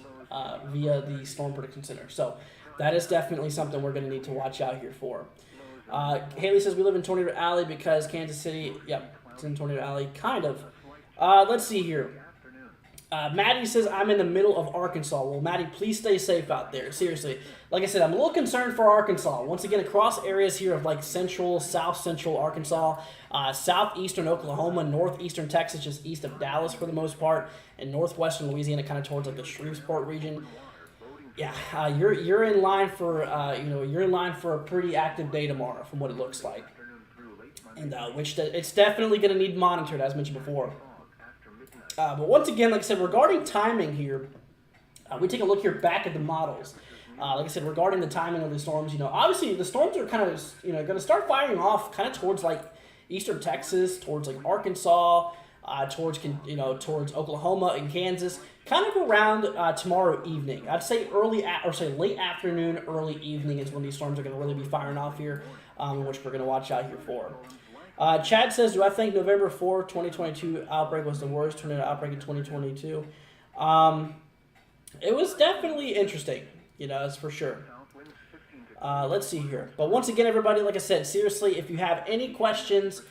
B: via the Storm Prediction Center. So that is definitely something we're going to need to watch out here for. Haley says we live in Tornado Alley because Kansas City, yep, it's in Tornado Alley, kind of. Let's see here. Maddie says, I'm in the middle of Arkansas. Well, Maddie, please stay safe out there. Seriously. Like I said, I'm a little concerned for Arkansas. Once again, across areas here of like central, south central Arkansas, southeastern Oklahoma, northeastern Texas, just east of Dallas for the most part, and northwestern Louisiana, kind of towards like the Shreveport region. Yeah, you're in line for you're in line for a pretty active day tomorrow, from what it looks like, and which it's definitely going to need monitored, as mentioned before. But once again, like I said, regarding timing here, we take a look here back at the models. Like I said, regarding the timing of the storms, obviously the storms are kind of, going to start firing off kind of towards like eastern Texas, towards like Arkansas, towards Oklahoma and Kansas, kind of around tomorrow evening. I'd say late afternoon, early evening is when these storms are going to really be firing off here, which we're going to watch out here for. Chad says, do I think November 4, 2022 outbreak was the worst tornado outbreak in 2022? It was definitely interesting, that's for sure. Let's see here. But once again, everybody, like I said, seriously, if you have any questions,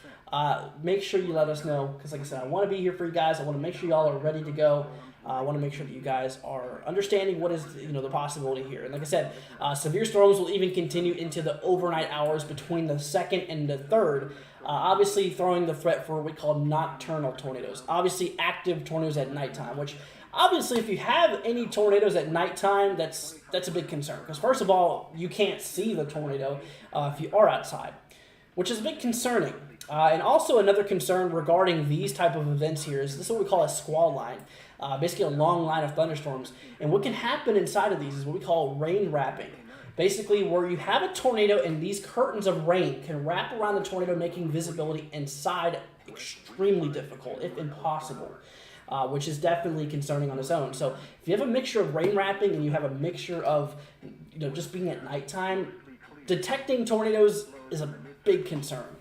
B: make sure you let us know. Because like I said, I want to be here for you guys. I want to make sure y'all are ready to go. I want to make sure that you guys are understanding what is the possibility here. And like I said, severe storms will even continue into the overnight hours between the 2nd and the 3rd. Obviously throwing the threat for what we call nocturnal tornadoes. Obviously active tornadoes at nighttime, which Obviously, if you have any tornadoes at nighttime, that's a big concern. Because first of all, you can't see the tornado if you are outside, which is a bit concerning. And also another concern regarding these type of events here is this is what we call a squall line. Basically a long line of thunderstorms. And what can happen inside of these is what we call rain wrapping. Basically where you have a tornado and these curtains of rain can wrap around the tornado, making visibility inside extremely difficult, if impossible. Which is definitely concerning on its own. So if you have a mixture of rain wrapping and you have a mixture of just being at nighttime, detecting tornadoes is a big concern.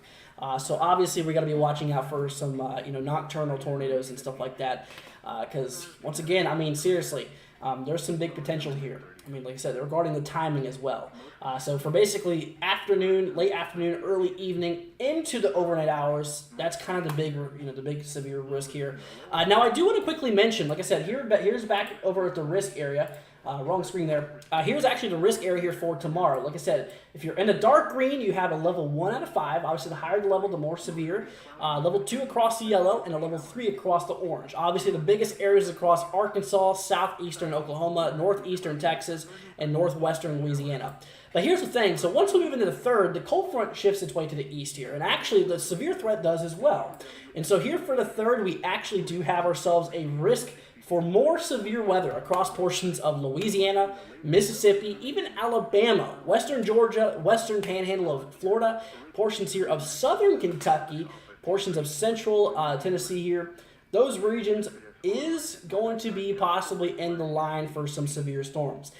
B: So obviously we got to be watching out for some nocturnal tornadoes and stuff like that, because once again, I mean seriously, there's some big potential here. I mean, like I said, regarding the timing as well. So for basically afternoon, late afternoon, early evening into the overnight hours, that's kind of the big severe risk here. Now I do want to quickly mention, like I said, here's back over at the risk area. Wrong screen there. Here's actually the risk area here for tomorrow. Like I said, if you're in a dark green, you have a level 1 out of 5. Obviously, the higher the level, the more severe. Level 2 across the yellow, and a level 3 across the orange. Obviously, the biggest areas across Arkansas, southeastern Oklahoma, northeastern Texas, and northwestern Louisiana. But here's the thing. So once we move into the third, the cold front shifts its way to the east here. And actually, the severe threat does as well. And so here for the third, we actually do have ourselves a risk for more severe weather across portions of Louisiana, Mississippi, even Alabama, western Georgia, western panhandle of Florida, portions here of southern Kentucky, portions of central Tennessee here. Those regions is going to be possibly in the line for some severe storms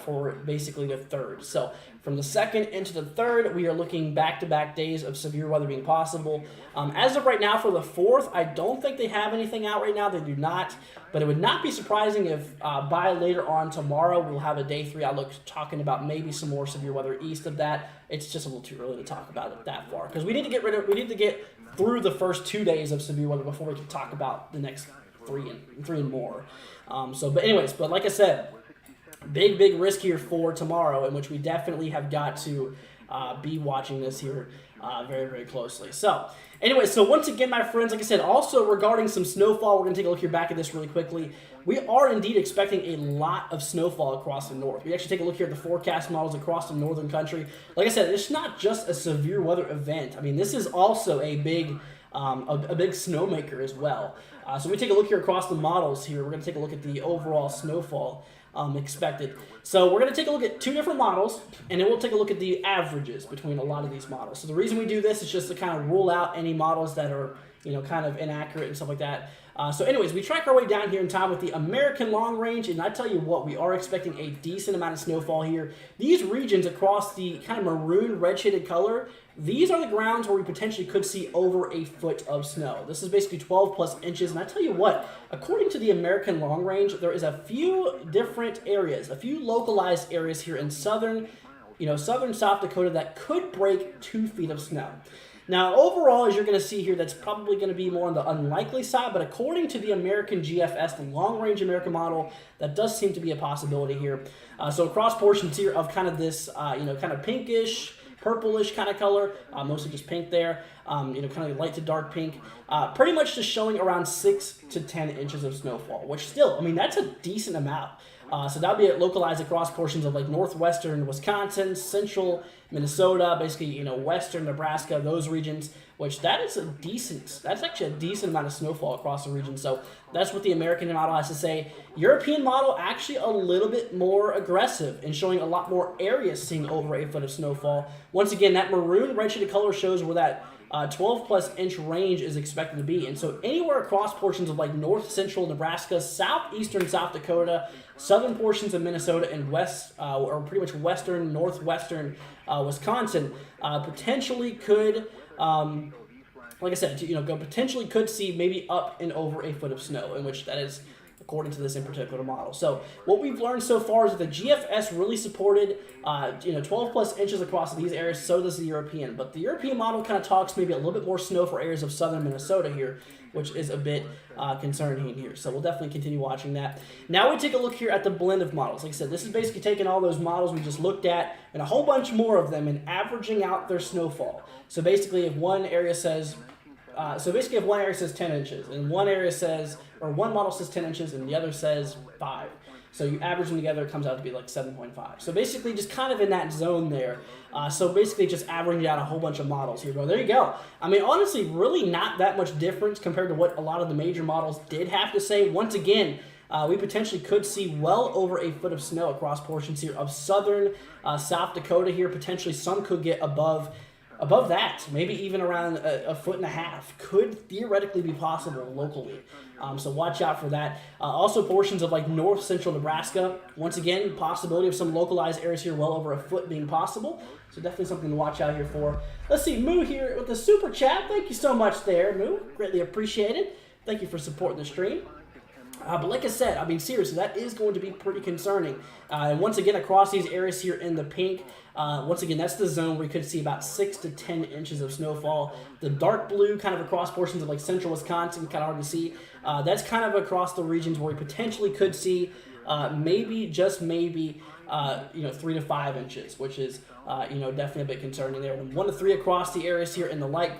B: for basically the third. So from the second into the third, we are looking back-to-back days of severe weather being possible. As of right now for the fourth, I don't think they have anything out right now. They do not. But it would not be surprising if by later on tomorrow we'll have a day 3 outlook talking about maybe some more severe weather east of that. It's just a little too early to talk about it that far because we need to get through the first 2 days of severe weather before we can talk about the next three and more. But like I said, big risk here for tomorrow, in which we definitely have got to be watching this here very, very closely. So once again, my friends, like I said, also regarding some snowfall, we're going to take a look here back at this really quickly. We are indeed expecting a lot of snowfall across the north. We actually take a look here at the forecast models across the northern country. Like I said, it's not just a severe weather event. I mean, this is also a big snowmaker as well. So we take a look here across the models here. We're going to take a look at the overall snowfall expected. So we're going to take a look at 2 different models, and then we'll take a look at the averages between a lot of these models. So the reason we do this is just to kind of rule out any models that are, kind of inaccurate and stuff like that. We track our way down here in time with the American long range, and I tell you what, we are expecting a decent amount of snowfall here. These regions across the kind of maroon red shaded color, these are the grounds where we potentially could see over a foot of snow. This is basically 12 plus inches, and I tell you what, according to the American long range, there is a few different areas, a few localized areas here in southern South Dakota that could break 2 feet of snow. Now, overall, as you're going to see here, that's probably going to be more on the unlikely side, but according to the American GFS, the long-range American model, that does seem to be a possibility here. So across portions here of kind of this, kind of pinkish, purplish kind of color, mostly just pink there, kind of light to dark pink, pretty much just showing around 6 to 10 inches of snowfall, which still, I mean, that's a decent amount. So that would be localized across portions of like northwestern Wisconsin, central Minnesota, basically, western Nebraska, those regions, which that's actually a decent amount of snowfall across the region. So that's what the American model has to say. European model actually a little bit more aggressive and showing a lot more areas seeing over 8 foot of snowfall. Once again, that maroon red shaded color shows where that 12 plus inch range is expected to be. And so anywhere across portions of like north central Nebraska, southeastern South Dakota, southern portions of Minnesota, and or pretty much western, northwestern Wisconsin, potentially could, like I said, potentially could see maybe up and over 8 foot of snow, in which that is according to this in particular model. So what we've learned so far is that the GFS really supported 12 plus inches across these areas, so does the European. But the European model kind of talks maybe a little bit more snow for areas of southern Minnesota here, which is a bit concerning here. So we'll definitely continue watching that. Now we take a look here at the blend of models. Like I said, this is basically taking all those models we just looked at and a whole bunch more of them and averaging out their snowfall. So basically if one area says So basically, if one area says 10 inches, and one area says, or one model says 10 inches, and the other says 5. So you average them together, it comes out to be like 7.5. So basically, just kind of in that zone there. So basically, just averaging out a whole bunch of models here, bro. There you go. I mean, honestly, really not that much difference compared to what a lot of the major models did have to say. Once again, we potentially could see well over a foot of snow across portions here of southern South Dakota here. Potentially, some could get above that, maybe even around a foot and a half, could theoretically be possible locally. So watch out for that. Also, portions of like north central Nebraska. Once again, possibility of some localized areas here, well over a foot being possible. So definitely something to watch out here for. Let's see, Moo here with the super chat. Thank you so much there, Moo. Greatly appreciated. Thank you for supporting the stream. But like I said, I mean, seriously, that is going to be pretty concerning. And once again, across these areas here in the pink, once again, that's the zone where you could see about 6 to 10 inches of snowfall. The dark blue kind of across portions of like central Wisconsin, kind of hard to see. That's kind of across the regions where we potentially could see maybe, just maybe, 3 to 5 inches, which is, definitely a bit concerning there. 1 to 3 across the areas here in the light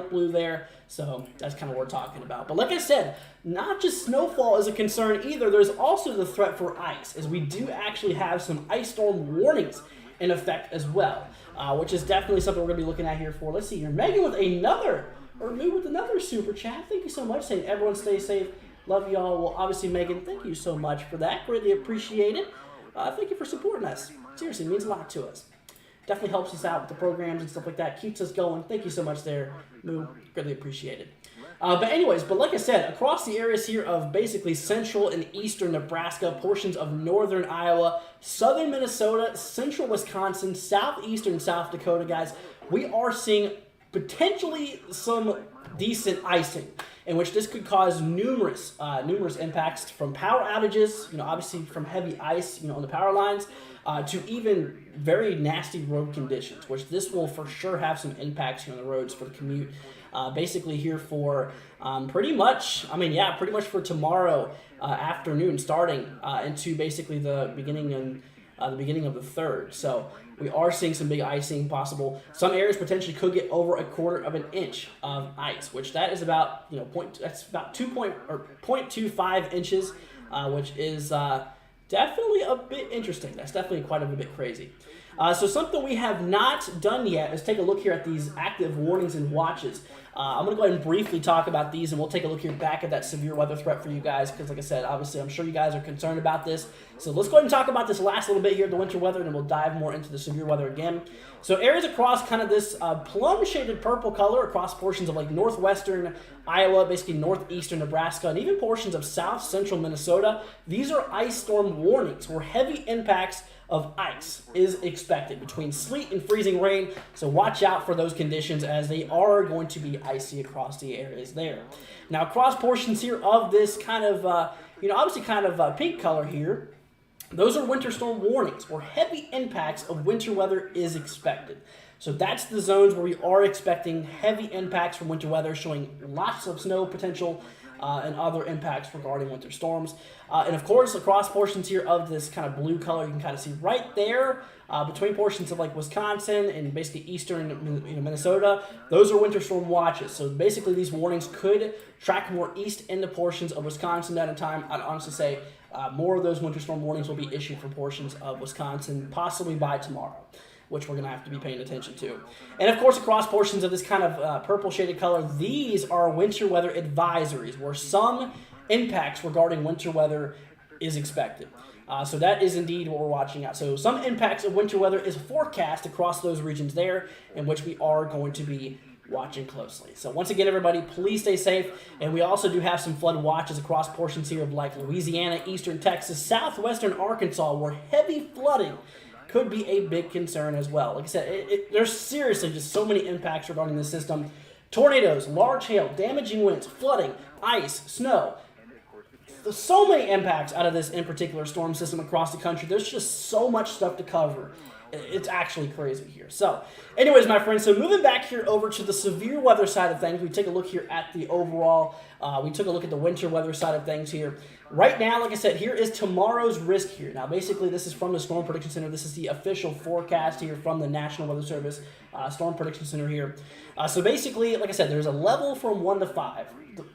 B: blue there. So that's kind of what we're talking about. But like I said, not just snowfall is a concern either. There's also the threat for ice, as we do actually have some ice storm warnings in effect as well, which is definitely something we're going to be looking at here for. Let's see here. Megan with another super chat. Thank you so much. Saying everyone stay safe. Love y'all. Well, obviously, Megan, thank you so much for that. Greatly appreciate it. Thank you for supporting us. Seriously, it means a lot to us. Definitely helps us out with the programs and stuff like that. Keeps us going. Thank you so much there, Moo. Greatly appreciated. But like I said, across the areas here of basically central and eastern Nebraska, portions of northern Iowa, southern Minnesota, central Wisconsin, southeastern South Dakota, guys, we are seeing potentially some decent icing, in which this could cause numerous impacts, from power outages, obviously from heavy ice, on the power lines, to even very nasty road conditions, which this will for sure have some impacts here on the roads for the commute. Basically here for pretty much for tomorrow afternoon, starting into basically the beginning of the 3rd. So we are seeing some big icing possible. Some areas potentially could get over 1/4 of an inch of ice, which that is about 0.25 inches, which is definitely a bit interesting. That's definitely quite a bit crazy. So something we have not done yet is take a look here at these active warnings and watches. I'm going to go ahead and briefly talk about these, and we'll take a look here back at that severe weather threat for you guys, because like I said, obviously I'm sure you guys are concerned about this. So let's go ahead and talk about this last little bit here, the winter weather, and then we'll dive more into the severe weather again. So areas across kind of this plum shaded purple color across portions of like northwestern Iowa, basically northeastern Nebraska, and even portions of south central Minnesota, these are ice storm warnings where heavy impacts of ice is expected between sleet and freezing rain. So watch out for those conditions, as they are going to be icy across the areas there. Now across portions here of this kind of, obviously kind of pink color here, those are winter storm warnings where heavy impacts of winter weather is expected. So that's the zones where we are expecting heavy impacts from winter weather, showing lots of snow potential, and other impacts regarding winter storms. And of course, across portions here of this kind of blue color, you can kind of see right there, between portions of like Wisconsin and basically eastern Minnesota, those are winter storm watches. So basically these warnings could track more east into portions of Wisconsin at a time. I'd honestly say more of those winter storm warnings will be issued for portions of Wisconsin, possibly by tomorrow, which we're going to have to be paying attention to. And of course, across portions of this kind of purple shaded color, these are winter weather advisories, where some impacts regarding winter weather is expected. So that is indeed what we're watching out. So some impacts of winter weather is forecast across those regions there, in which we are going to be watching closely. So once again, everybody, please stay safe. And we also do have some flood watches across portions here of like Louisiana, eastern Texas, southwestern Arkansas, where heavy flooding could be a big concern as well. Like I said, there's seriously just so many impacts regarding this system. Tornadoes, large hail, damaging winds, flooding, ice, snow. There's so many impacts out of this in particular storm system across the country. There's just so much stuff to cover. It's actually crazy here. So, anyways, my friends, so moving back here over to the severe weather side of things, we take a look here at the overall, we took a look at the winter weather side of things here. Right now, like I said, here is tomorrow's risk here. Now, basically, this is from the Storm Prediction Center. This is the official forecast here from the National Weather Service Storm Prediction Center here. So basically, like I said, there's a level from 1 to 5.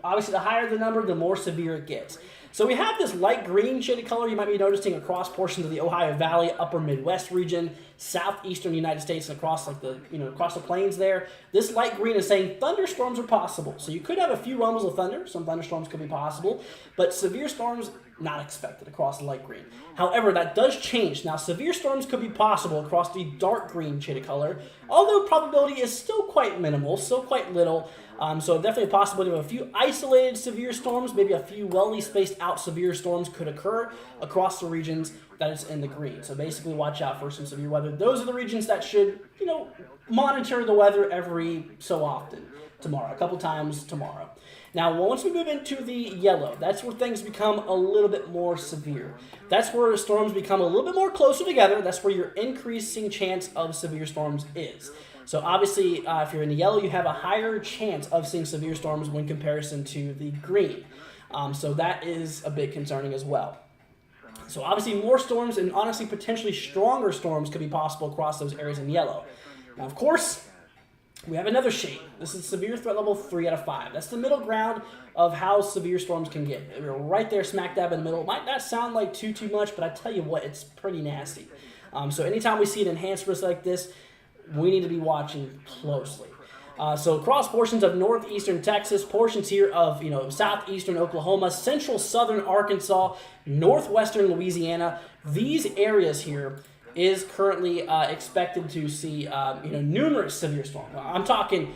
B: Obviously, the higher the number, the more severe it gets. So we have this light green shaded color you might be noticing across portions of the Ohio Valley, upper Midwest region, southeastern United States, and across like the across the plains there. This light green is saying thunderstorms are possible. So you could have a few rumbles of thunder. Some thunderstorms could be possible, but severe storms not expected across the light green. However, that does change. Now, severe storms could be possible across the dark green shaded color, although probability is still quite minimal, still quite little. So definitely a possibility of a few isolated severe storms, maybe a few well spaced out severe storms could occur across the regions that is in the green. So basically watch out for some severe weather. Those are the regions that should, monitor the weather every so often tomorrow, a couple times tomorrow. Now, once we move into the yellow, that's where things become a little bit more severe. That's where storms become a little bit more closer together. That's where your increasing chance of severe storms is. So obviously, if you're in the yellow, you have a higher chance of seeing severe storms when comparison to the green. So that is a bit concerning as well. So obviously, more storms and honestly, potentially stronger storms could be possible across those areas in yellow. Now, of course, we have another shade. This is severe threat level 3 out of 5. That's the middle ground of how severe storms can get. We're right there smack dab in the middle. It might not sound like too much, but I tell you what, it's pretty nasty. So anytime we see an enhanced risk like this, we need to be watching closely. So across portions of northeastern Texas, portions here of southeastern Oklahoma, central southern Arkansas, northwestern Louisiana, these areas here is currently expected to see numerous severe storms. I'm talking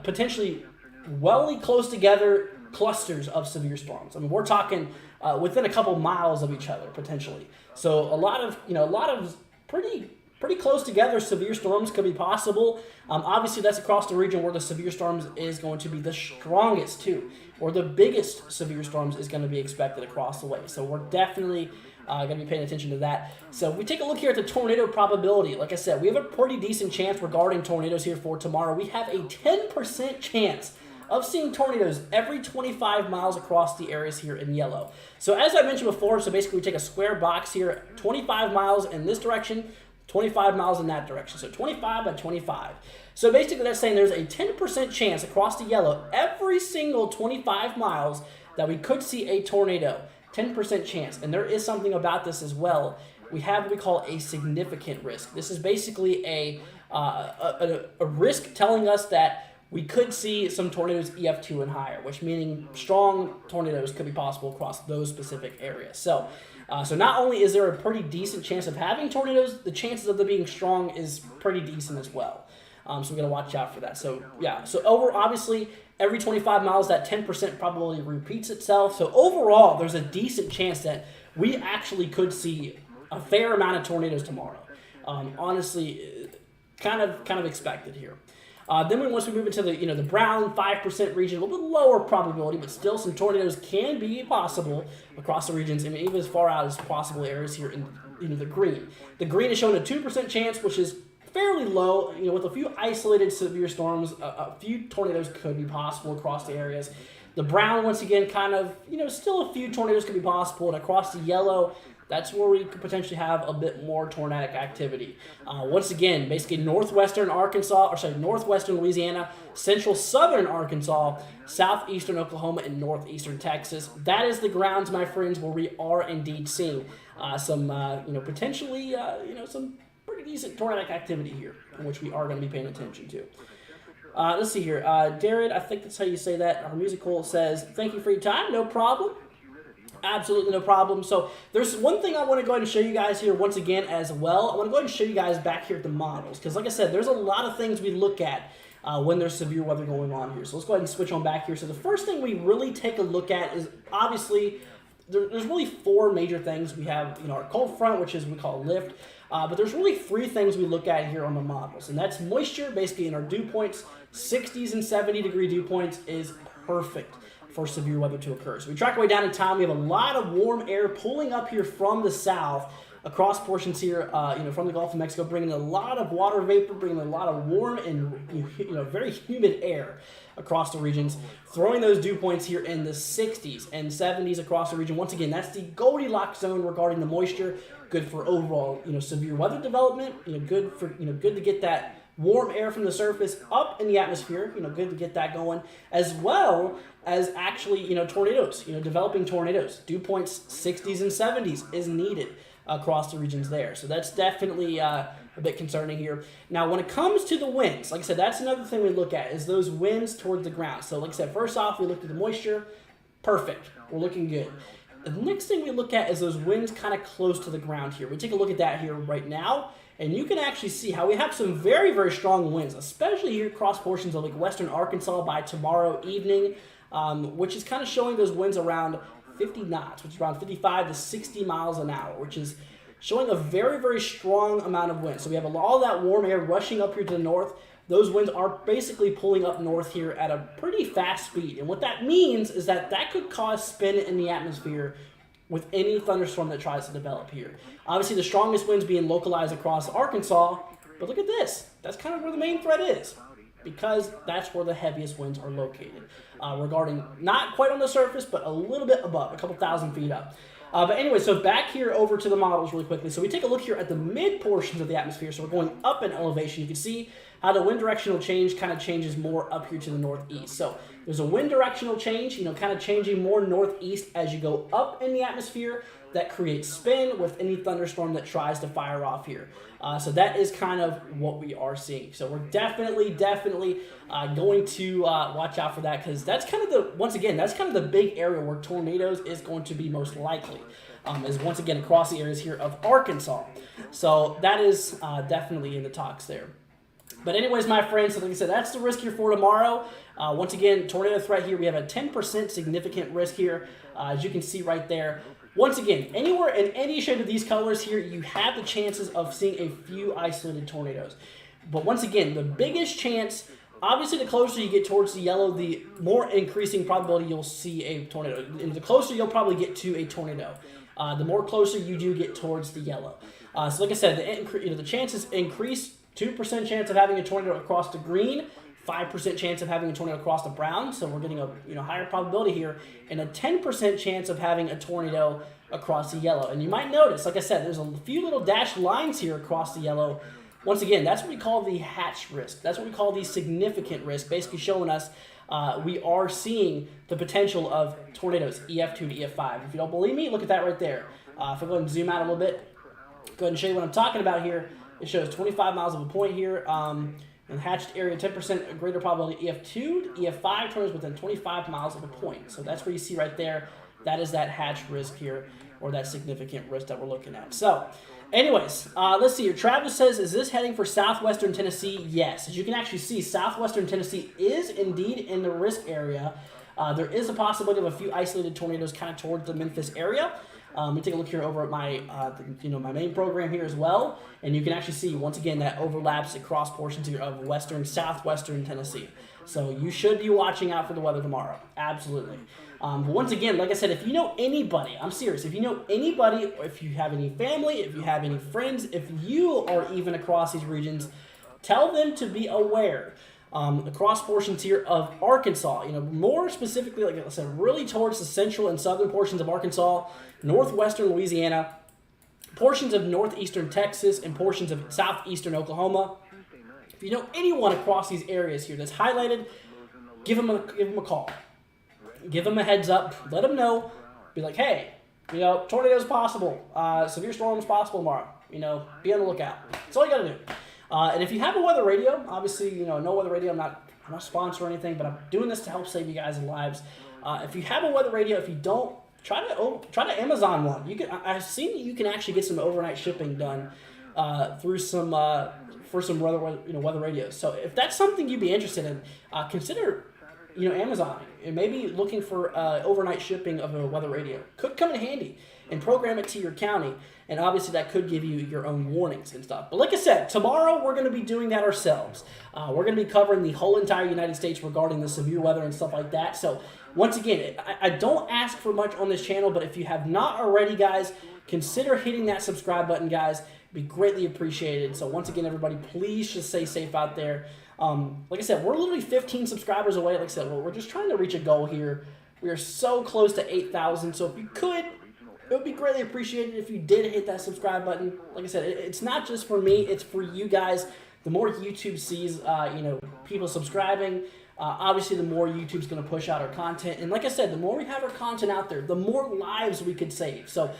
B: potentially welly close together clusters of severe storms. I mean, we're talking within a couple miles of each other potentially. So a lot of pretty close together severe storms could be possible. Obviously, that's across the region where the severe storms is going to be the strongest too, or the biggest severe storms is going to be expected across the way. So we're definitely going to be paying attention to that. So if we take a look here at the tornado probability, like I said, we have a pretty decent chance regarding tornadoes here for tomorrow. We have a 10% chance of seeing tornadoes every 25 miles across the areas here in yellow. So as I mentioned before, so basically we take a square box here, 25 miles in this direction, 25 miles in that direction. So 25 by 25. So basically that's saying there's a 10% chance across the yellow every single 25 miles that we could see a tornado. 10% chance. And there is something about this as well. We have what we call a significant risk. This is basically a risk telling us that we could see some tornadoes EF2 and higher, which meaning strong tornadoes could be possible across those specific areas. So not only is there a pretty decent chance of having tornadoes, the chances of them being strong is pretty decent as well. So we're going to watch out for that. So obviously, every 25 miles, that 10% probability repeats itself. So overall, there's a decent chance that we actually could see a fair amount of tornadoes tomorrow. Honestly, kind of expected here. Then once we move into the brown 5% region, a little bit lower probability, but still some tornadoes can be possible across the regions, and even as far out as possible areas here in the green. The green is showing a 2% chance, which is fairly low. With a few isolated severe storms, a few tornadoes could be possible across the areas. The brown, once again, still a few tornadoes could be possible, and across the yellow, that's where we could potentially have a bit more tornadic activity. Once again, basically northwestern Louisiana, central southern Arkansas, southeastern Oklahoma, and northeastern Texas. That is the grounds, my friends, where we are indeed seeing some potentially some pretty decent tornadic activity here, in which we are going to be paying attention to. Let's see here. Darren, I think that's how you say that. Our musical says, "Thank you for your time. No problem." Absolutely no problem. So there's one thing I want to go ahead and show you guys here once again as well. I want to go ahead and show you guys back here at the models, because like I said, there's a lot of things we look at when there's severe weather going on here. So let's go ahead and switch on back here. So the first thing we really take a look at is obviously there's really four major things. We have our cold front, which is we call lift, but there's really three things we look at here on the models, and that's moisture. Basically in our dew points, 60s and 70-degree dew points is perfect for severe weather to occur. So we track our way down in time. We have a lot of warm air pulling up here from the south across portions here, from the Gulf of Mexico, bringing a lot of water vapor, bringing a lot of warm and very humid air across the regions, throwing those dew points here in the 60s and 70s across the region. Once again, that's the Goldilocks zone regarding the moisture. Good for overall, severe weather development. Good to get that warm air from the surface up in the atmosphere, good to get that going, as well as actually, tornadoes, developing tornadoes. Dew points 60s and 70s is needed across the regions there. So that's definitely a bit concerning here. Now, when it comes to the winds, like I said, that's another thing we look at is those winds towards the ground. So like I said, first off, we looked at the moisture. Perfect. We're looking good. The next thing we look at is those winds kind of close to the ground here. We take a look at that here right now, and you can actually see how we have some very, very strong winds, especially here across portions of like western Arkansas by tomorrow evening, which is kind of showing those winds around 50 knots, which is around 55 to 60 miles an hour, which is showing a very, very strong amount of wind. So we have all that warm air rushing up here to the north. Those winds are basically pulling up north here at a pretty fast speed. And what that means is that could cause spin in the atmosphere with any thunderstorm that tries to develop here. Obviously, the strongest winds being localized across Arkansas, but look at this. That's kind of where the main threat is, because that's where the heaviest winds are located, regarding not quite on the surface, but a little bit above, a couple thousand feet up. But anyway, so back here over to the models really quickly. So we take a look here at the mid portions of the atmosphere. So we're going up in elevation. You can see how the wind directional change kind of changes more up here to the northeast. So there's a wind directional change, kind of changing more northeast as you go up in the atmosphere. That creates spin with any thunderstorm that tries to fire off here. So that is kind of what we are seeing. So we're definitely going to watch out for that, because that's kind of that's kind of the big area where tornadoes is going to be most likely, is once again across the areas here of Arkansas. So that is definitely in the talks there. But anyways, my friends, so like I said, that's the risk here for tomorrow. Once again, tornado threat here. We have a 10% significant risk here, as you can see right there. Once again, anywhere in any shade of these colors here, you have the chances of seeing a few isolated tornadoes. But once again, the biggest chance, obviously the closer you get towards the yellow, the more increasing probability you'll see a tornado. And the closer you'll probably get to a tornado, the more closer you do get towards the yellow. So like I said, the chances increase. 2% chance of having a tornado across the green, 5% chance of having a tornado across the brown, so we're getting a higher probability here, and a 10% chance of having a tornado across the yellow. And you might notice, like I said, there's a few little dashed lines here across the yellow. Once again, that's what we call the hatch risk. That's what we call the significant risk, basically showing us we are seeing the potential of tornadoes, EF2 to EF5. If you don't believe me, look at that right there. If I go ahead and zoom out a little bit, go ahead and show you what I'm talking about here. It shows 25 miles of a point here. And hatched area, 10% greater probability EF2 to EF5 tornadoes within 25 miles of a point. So that's where you see right there. That is that hatch risk here, or that significant risk that we're looking at. So, anyways, let's see here. Travis says, is this heading for southwestern Tennessee? Yes. As you can actually see, southwestern Tennessee is indeed in the risk area. There is a possibility of a few isolated tornadoes kind of towards the Memphis area. Let me take a look here over at my, my main program here as well, and you can actually see once again that overlaps across portions here of southwestern Tennessee. So you should be watching out for the weather tomorrow, absolutely. But once again, like I said, if you know anybody, I'm serious, if you know anybody, if you have any family, if you have any friends, if you are even across these regions, tell them to be aware. Across portions here of Arkansas, more specifically, like I said, really towards the central and southern portions of Arkansas, northwestern Louisiana, portions of northeastern Texas, and portions of southeastern Oklahoma. If you know anyone across these areas here that's highlighted, give them a call. Give them a heads up. Let them know. Be like, hey, tornadoes possible. Severe storms possible tomorrow. Be on the lookout. That's all you got to do. And if you have a weather radio, obviously, no weather radio, I'm not a sponsor or anything, but I'm doing this to help save you guys' lives. If you have a weather radio, if you don't, try to Amazon one. I've seen that you can actually get some overnight shipping done through some for some weather radios. So if that's something you'd be interested in, consider Amazon and maybe looking for overnight shipping of a weather radio. Could come in handy, and program it to your county. And obviously that could give you your own warnings and stuff. But like I said, tomorrow we're going to be doing that ourselves. We're going to be covering the whole entire United States regarding the severe weather and stuff like that. So once again, I don't ask for much on this channel, but if you have not already, guys, consider hitting that subscribe button, guys. It'd be greatly appreciated. So once again, everybody, please just stay safe out there. Like I said, we're literally 15 subscribers away. Like I said, we're just trying to reach a goal here. We are so close to 8,000. So if you could, it would be greatly appreciated if you did hit that subscribe button. Like I said, it's not just for me, it's for you guys the more YouTube sees, people subscribing, obviously the more YouTube's going to push out our content. And like I said, the more we have our content out there, the more lives we could save. So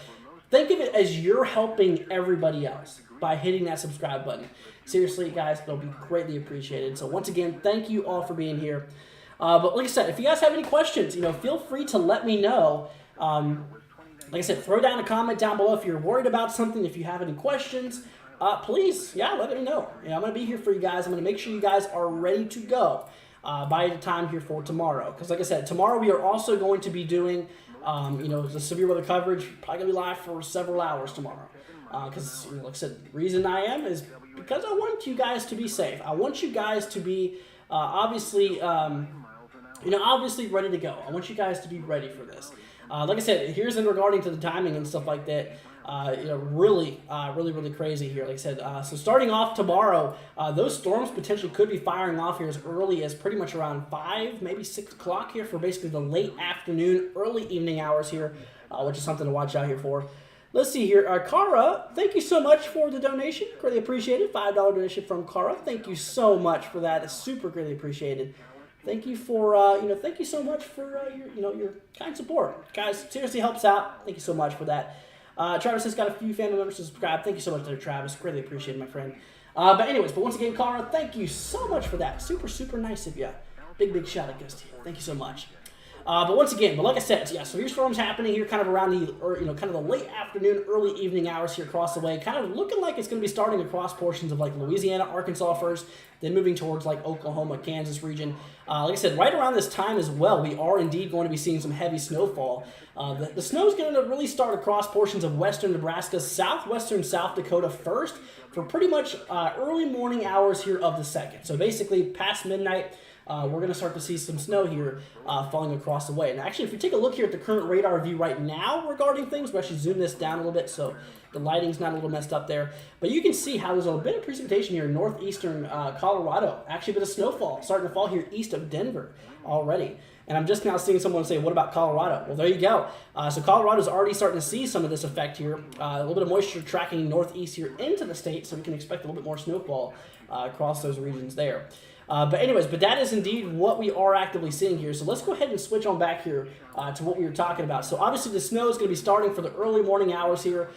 B: think of it as you're helping everybody else by hitting that subscribe button. Seriously, guys, it'll be greatly appreciated. So once again, thank you all for being here. But like I said, if you guys have any questions, feel free to let me know. Like I said, throw down a comment down below if you're worried about something. If you have any questions, please, let me know. I'm going to be here for you guys. I'm going to make sure you guys are ready to go by the time here for tomorrow. Because like I said, tomorrow we are also going to be doing, the severe weather coverage. Probably going to be live for several hours tomorrow. Because, like I said, the reason I am is because I want you guys to be safe. I want you guys to be, obviously ready to go. I want you guys to be ready for this. Like I said, here's in regarding to the timing and stuff like that. Really crazy here. Like I said, so starting off tomorrow, those storms potentially could be firing off here as early as pretty much around 5, maybe 6 o'clock here for basically the late afternoon, early evening hours here, which is something to watch out here for. Let's see here. Cara, thank you so much for the donation. Greatly appreciated. $5 donation from Cara. Thank you so much for that. It's super greatly appreciated. Thank you for, thank you so much for your kind support. Guys, seriously helps out. Thank you so much for that. Travis has got a few family members to subscribe. Thank you so much there, Travis. Greatly appreciate it, my friend. But once again, Cara, thank you so much for that. Super, super nice of you. Big shout out goes to you. Thank you so much. But like I said, severe storms happening here kind of around the late afternoon, early evening hours here across the way. Kind of looking like it's going to be starting across portions of like Louisiana, Arkansas first, then moving towards like Oklahoma, Kansas region. Like I said, right around this time as well, we are indeed going to be seeing some heavy snowfall. The snow is going to really start across portions of western Nebraska, southwestern South Dakota first for pretty much early morning hours here of the second. So basically past midnight, we're going to start to see some snow here falling across the way. And actually, if you take a look here at the current radar view right now regarding things, we'll actually zoom this down a little bit so the lighting's not a little messed up there. But you can see how there's a bit of precipitation here in northeastern Colorado. Actually, a bit of snowfall starting to fall here east of Denver already. And I'm just now seeing someone say, what about Colorado? Well, there you go. So Colorado's already starting to see some of this effect here. A little bit of moisture tracking northeast here into the state, so we can expect a little bit more snowfall across those regions there. But that is indeed what we are actively seeing here. So let's go ahead and switch on back here to what we were talking about. So obviously the snow is going to be starting for the early morning hours here,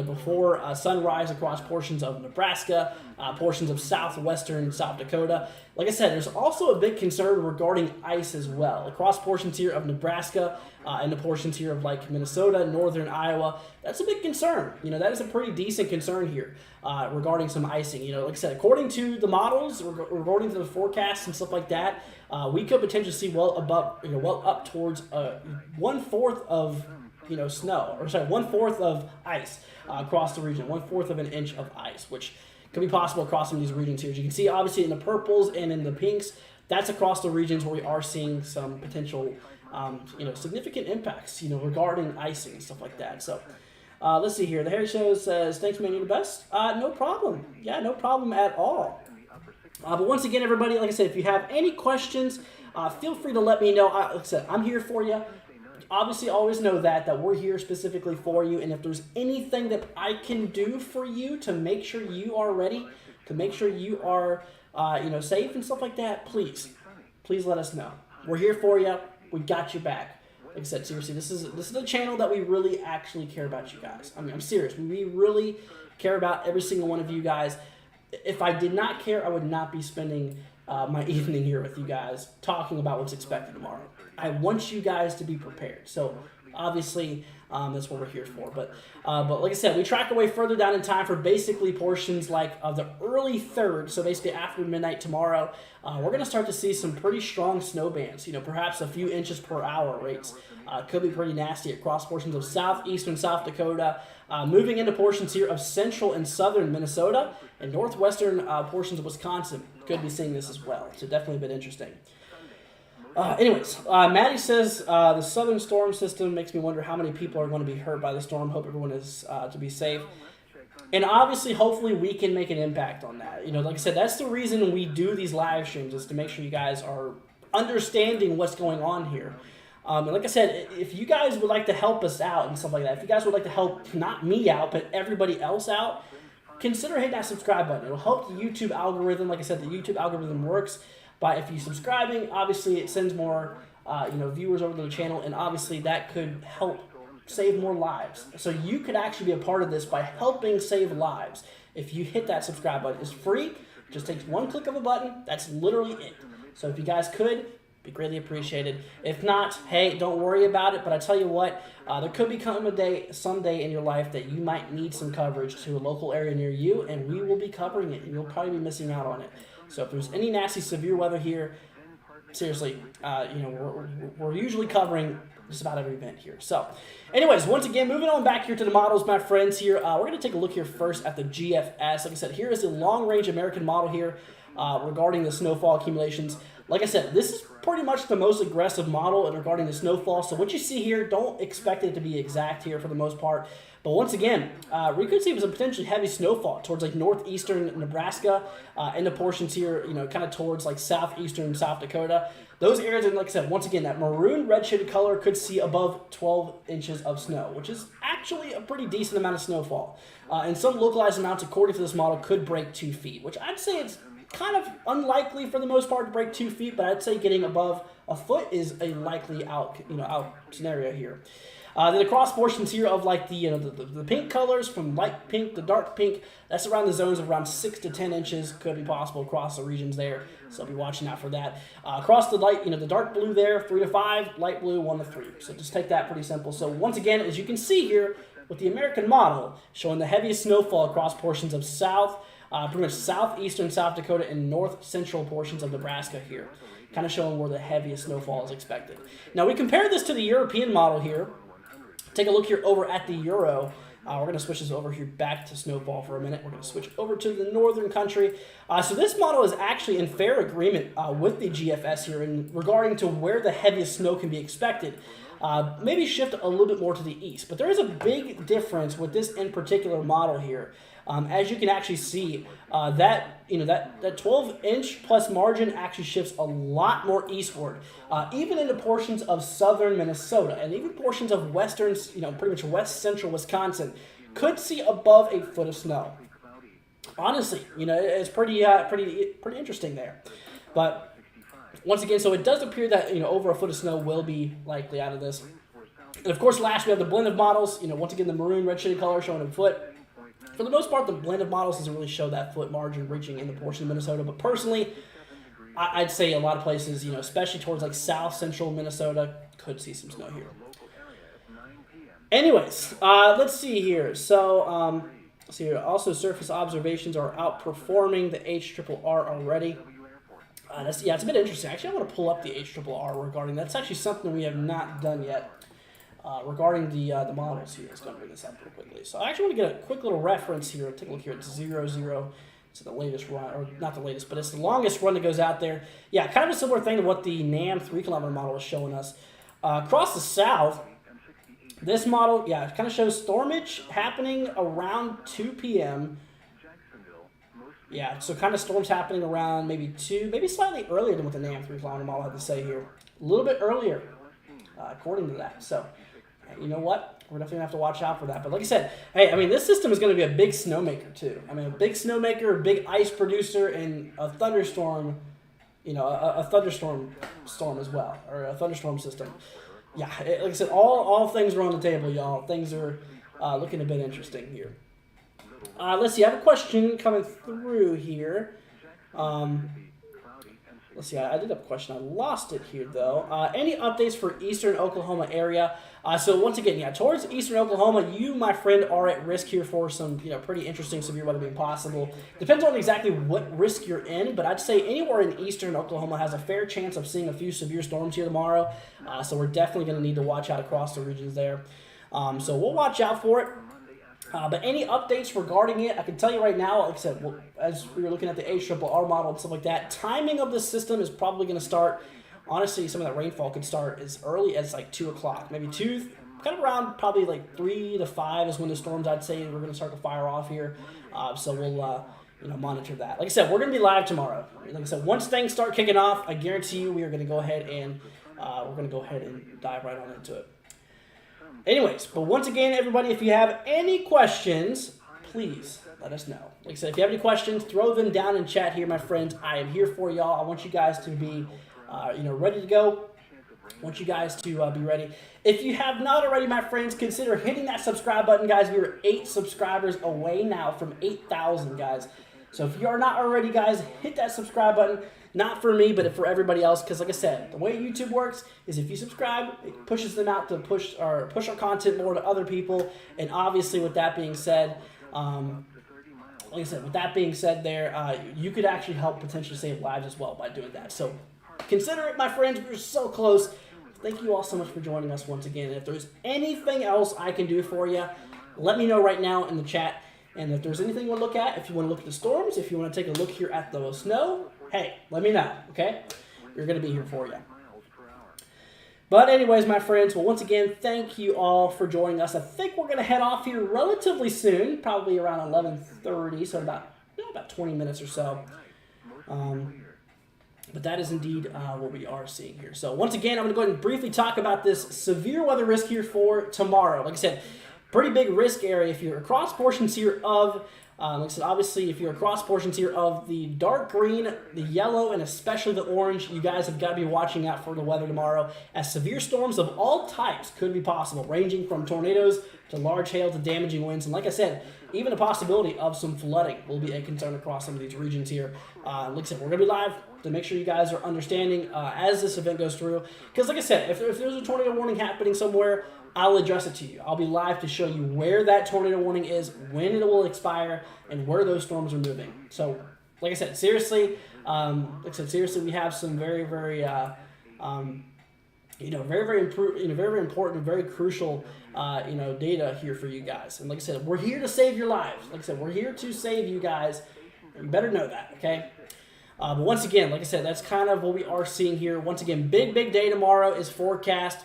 B: before sunrise across portions of Nebraska, portions of southwestern South Dakota. Like I said, there's also a big concern regarding ice as well. Across portions here of Nebraska and the portions here of like Minnesota, northern Iowa, that's a big concern. That is a pretty decent concern here regarding some icing. Like I said, according to the models, according to the forecasts and stuff like that, we could potentially see well up towards 1/4 of snow, or sorry, 1/4 of ice across the region, 1/4 of an inch of ice, which could be possible across some of these regions here. As you can see, obviously in the purples and in the pinks, that's across the regions where we are seeing some potential, significant impacts, regarding icing and stuff like that. So let's see here. The Harry Show says, thanks, man, you're the best. No problem. Yeah, no problem at all. But once again, everybody, like I said, if you have any questions, feel free to let me know. Like I said, I'm here for you. Obviously, always know that we're here specifically for you. And if there's anything that I can do for you to make sure you are ready, to make sure you are, safe and stuff like that, please let us know. We're here for you. We got your back. Like I said, seriously, this is a channel that we really actually care about you guys. I mean, I'm serious. We really care about every single one of you guys. If I did not care, I would not be spending my evening here with you guys talking about what's expected tomorrow. I want you guys to be prepared. So obviously, that's what we're here for. But like I said, we track away further down in time for basically portions like of the early third. So basically after midnight tomorrow, we're going to start to see some pretty strong snow bands. Perhaps a few inches per hour rates. Could be pretty nasty across portions of southeastern South Dakota, moving into portions here of central and southern Minnesota, and northwestern portions of Wisconsin. Could be seeing this as well. So definitely a bit interesting. Maddie says the southern storm system makes me wonder how many people are going to be hurt by the storm. Hope everyone is to be safe. And obviously, hopefully, we can make an impact on that. Like I said, that's the reason we do these live streams, is to make sure you guys are understanding what's going on here. And like I said, if you guys would like to help us out and stuff like that, if you guys would like to help not me out, but everybody else out, consider hitting that subscribe button. It'll help the YouTube algorithm. Like I said, the YouTube algorithm works by if you're subscribing, obviously it sends more viewers over to the channel, and obviously that could help save more lives. So you could actually be a part of this by helping save lives. If you hit that subscribe button, it's free. It just takes one click of a button. That's literally it. So if you guys could, be greatly appreciated. If not, hey, don't worry about it. But I tell you what, there could become a day, someday in your life that you might need some coverage to a local area near you, and we will be covering it, and you'll probably be missing out on it. So if there's any nasty, severe weather here, seriously, we're usually covering just about every event here. So, anyways, once again, moving on back here to the models, my friends here. We're going to take a look here first at the GFS. Like I said, here is the long-range American model here regarding the snowfall accumulations. Like I said, this is pretty much the most aggressive model regarding the snowfall. So what you see here, don't expect it to be exact here for the most part. But once again, we could see some potentially heavy snowfall towards like northeastern Nebraska and the portions here, kind of towards like southeastern South Dakota. Those areas, and like I said, once again, that maroon red shaded color could see above 12 inches of snow, which is actually a pretty decent amount of snowfall. And some localized amounts, according to this model, could break 2 feet, which I'd say it's kind of unlikely for the most part to break 2 feet, but I'd say getting above a foot is a likely out scenario here. Then the cross portions here of like the pink colors from light pink to dark pink, that's around the zones of around 6 to 10 inches could be possible across the regions there. So I'll be watching out for that. Across the light, the dark blue there, 3 to 5, light blue 1 to 3. So just take that pretty simple. So once again, as you can see here with the American model showing the heaviest snowfall across portions of pretty much southeastern South Dakota and north central portions of Nebraska here, kind of showing where the heaviest snowfall is expected. Now we compare this to the European model here. Take a look here over at the Euro. We're going to switch this over here back to snowfall for a minute. We're going to switch over to the northern country. So this model is actually in fair agreement with the GFS here in regarding to where the heaviest snow can be expected. Maybe shift a little bit more to the east. But there is a big difference with this in particular model here. As you can actually see, that 12-inch plus margin actually shifts a lot more eastward, even into portions of southern Minnesota and even portions of western, pretty much west central Wisconsin, could see above 8 foot of snow. Honestly, it's pretty interesting there. But once again, so it does appear that over a foot of snow will be likely out of this. And of course, last we have the blend of models. Once again, the maroon red shaded color showing in foot. For the most part, the blend of models doesn't really show that foot margin reaching in the portion of Minnesota. But personally, I'd say a lot of places, especially towards like south central Minnesota, could see some snow here. Anyways, let's see here. So, also surface observations are outperforming the HRRR already. It's a bit interesting. Actually, I want to pull up the HRRR regarding that's actually something we have not done yet. Regarding the models here, let's go bring this up real quickly. So I actually want to get a quick little reference here. Take a look here at 00. It's the latest run, or not the latest, but it's the longest run that goes out there. Yeah, kind of a similar thing to what the NAM 3-kilometer model is showing us. Across the south, this model, it kind of shows stormage happening around 2 p.m. Yeah, so kind of storms happening around maybe slightly earlier than what the NAM 3-kilometer model had to say here. A little bit earlier, according to that. So, you know what? We're definitely going to have to watch out for that. But like I said, hey, this system is going to be a big snowmaker too. A big snowmaker, a big ice producer, and a thunderstorm, a thunderstorm storm as well, or a thunderstorm system. Yeah, like I said, all things are on the table, y'all. Things are looking a bit interesting here. Let's see, I have a question coming through here. Let's see, I did have a question. I lost it here, though. Any updates for eastern Oklahoma area? So once again, towards eastern Oklahoma, you, my friend, are at risk here for some, pretty interesting severe weather being possible. Depends on exactly what risk you're in, but I'd say anywhere in eastern Oklahoma has a fair chance of seeing a few severe storms here tomorrow. So we're definitely going to need to watch out across the regions there. So we'll watch out for it. But any updates regarding it, I can tell you right now, like I said, as we were looking at the HRRR model and stuff like that, timing of the system is probably going to start, honestly, some of that rainfall could start as early as like 2 o'clock. Maybe 2, kind of around probably like 3 to 5 is when the storms, I'd say, we're going to start to fire off here. So we'll, monitor that. Like I said, we're going to be live tomorrow. Like I said, once things start kicking off, I guarantee you we are going to go ahead and dive right on into it. Anyways, but once again, everybody, if you have any questions, please let us know. like I said, if you have any questions, throw them down in chat here, my friends. I am here for y'all. I want you guys to be, ready to go. I want you guys to be ready. If you have not already, my friends, consider hitting that subscribe button, guys. We are 8 subscribers away now from 8,000, guys. So if you are not already, guys, hit that subscribe button. Not for me, but for everybody else. Because like I said, the way YouTube works is if you subscribe, it pushes them out to push our content more to other people. And obviously, with that being said, like I said, with that being said there, you could actually help potentially save lives as well by doing that. So consider it, my friends. We're so close. Thank you all so much for joining us once again. And if there's anything else I can do for you, let me know right now in the chat. And if there's anything you want to look at, if you want to look at the storms, if you want to take a look here at the snow, hey, let me know, okay? We're going to be here for you. But anyways, my friends, well, once again, thank you all for joining us. I think we're going to head off here relatively soon, probably around 11:30, so about 20 minutes or so. But that is indeed what we are seeing here. So once again, I'm going to go ahead and briefly talk about this severe weather risk here for tomorrow. Like I said, pretty big risk area if you're across portions here of, like I said, obviously if you're across portions here of the dark green, the yellow, and especially the orange, you guys have got to be watching out for the weather tomorrow, as severe storms of all types could be possible, ranging from tornadoes to large hail to damaging winds. And like I said, even a possibility of some flooding will be a concern across some of these regions here. Like I said, we're going to be live to make sure you guys are understanding as this event goes through. Because like I said, if there's a tornado warning happening somewhere, I'll address it to you. I'll be live to show you where that tornado warning is, when it will expire, and where those storms are moving. So, like I said, seriously, we have some very, very, very important, very crucial, data here for you guys. And like I said, we're here to save your lives. Like I said, we're here to save you guys. You better know that, okay? But once again, like I said, that's kind of what we are seeing here. Once again, big day tomorrow is forecast.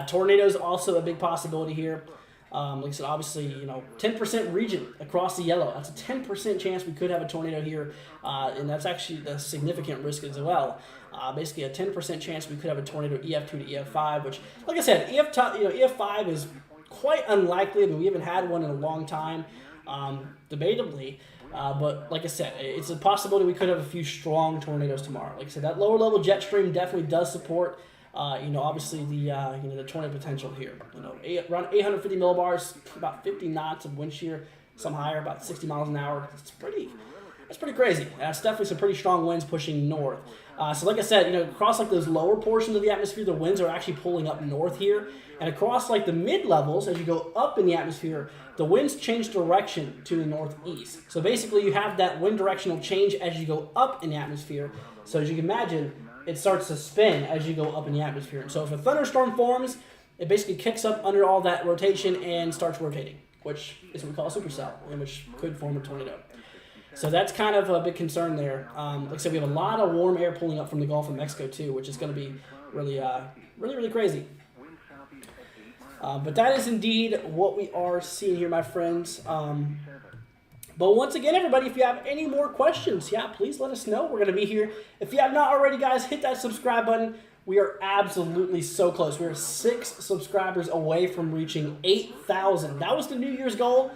B: Tornadoes also a big possibility here. Like I said, obviously, 10% region across the yellow. That's a 10% chance we could have a tornado here, and that's actually a significant risk as well. Basically, a 10% chance we could have a tornado EF2 to EF5, which, like I said, EF5 is quite unlikely. I mean, we haven't had one in a long time, debatably. But like I said, it's a possibility we could have a few strong tornadoes tomorrow. Like I said, that lower level jet stream definitely does support, obviously the tornado potential here. Around 850 millibars, about 50 knots of wind shear, some higher, about 60 miles an hour. That's pretty crazy. That's definitely some pretty strong winds pushing north. So like I said, across like those lower portions of the atmosphere, the winds are actually pulling up north here. And across like the mid levels, as you go up in the atmosphere, the winds change direction to the northeast. So basically you have that wind directional change as you go up in the atmosphere. So as you can imagine, it starts to spin as you go up in the atmosphere. And so if a thunderstorm forms, it basically kicks up under all that rotation and starts rotating, which is what we call a supercell, and which could form a tornado. So that's kind of a big concern there. Like I said, we have a lot of warm air pulling up from the Gulf of Mexico too, which is going to be really crazy. But that is indeed what we are seeing here, my friends. But once again, everybody, if you have any more questions, please let us know. We're going to be here. If you have not already, guys, hit that subscribe button. We are absolutely so close. We're 6 subscribers away from reaching 8,000. That was the New Year's goal.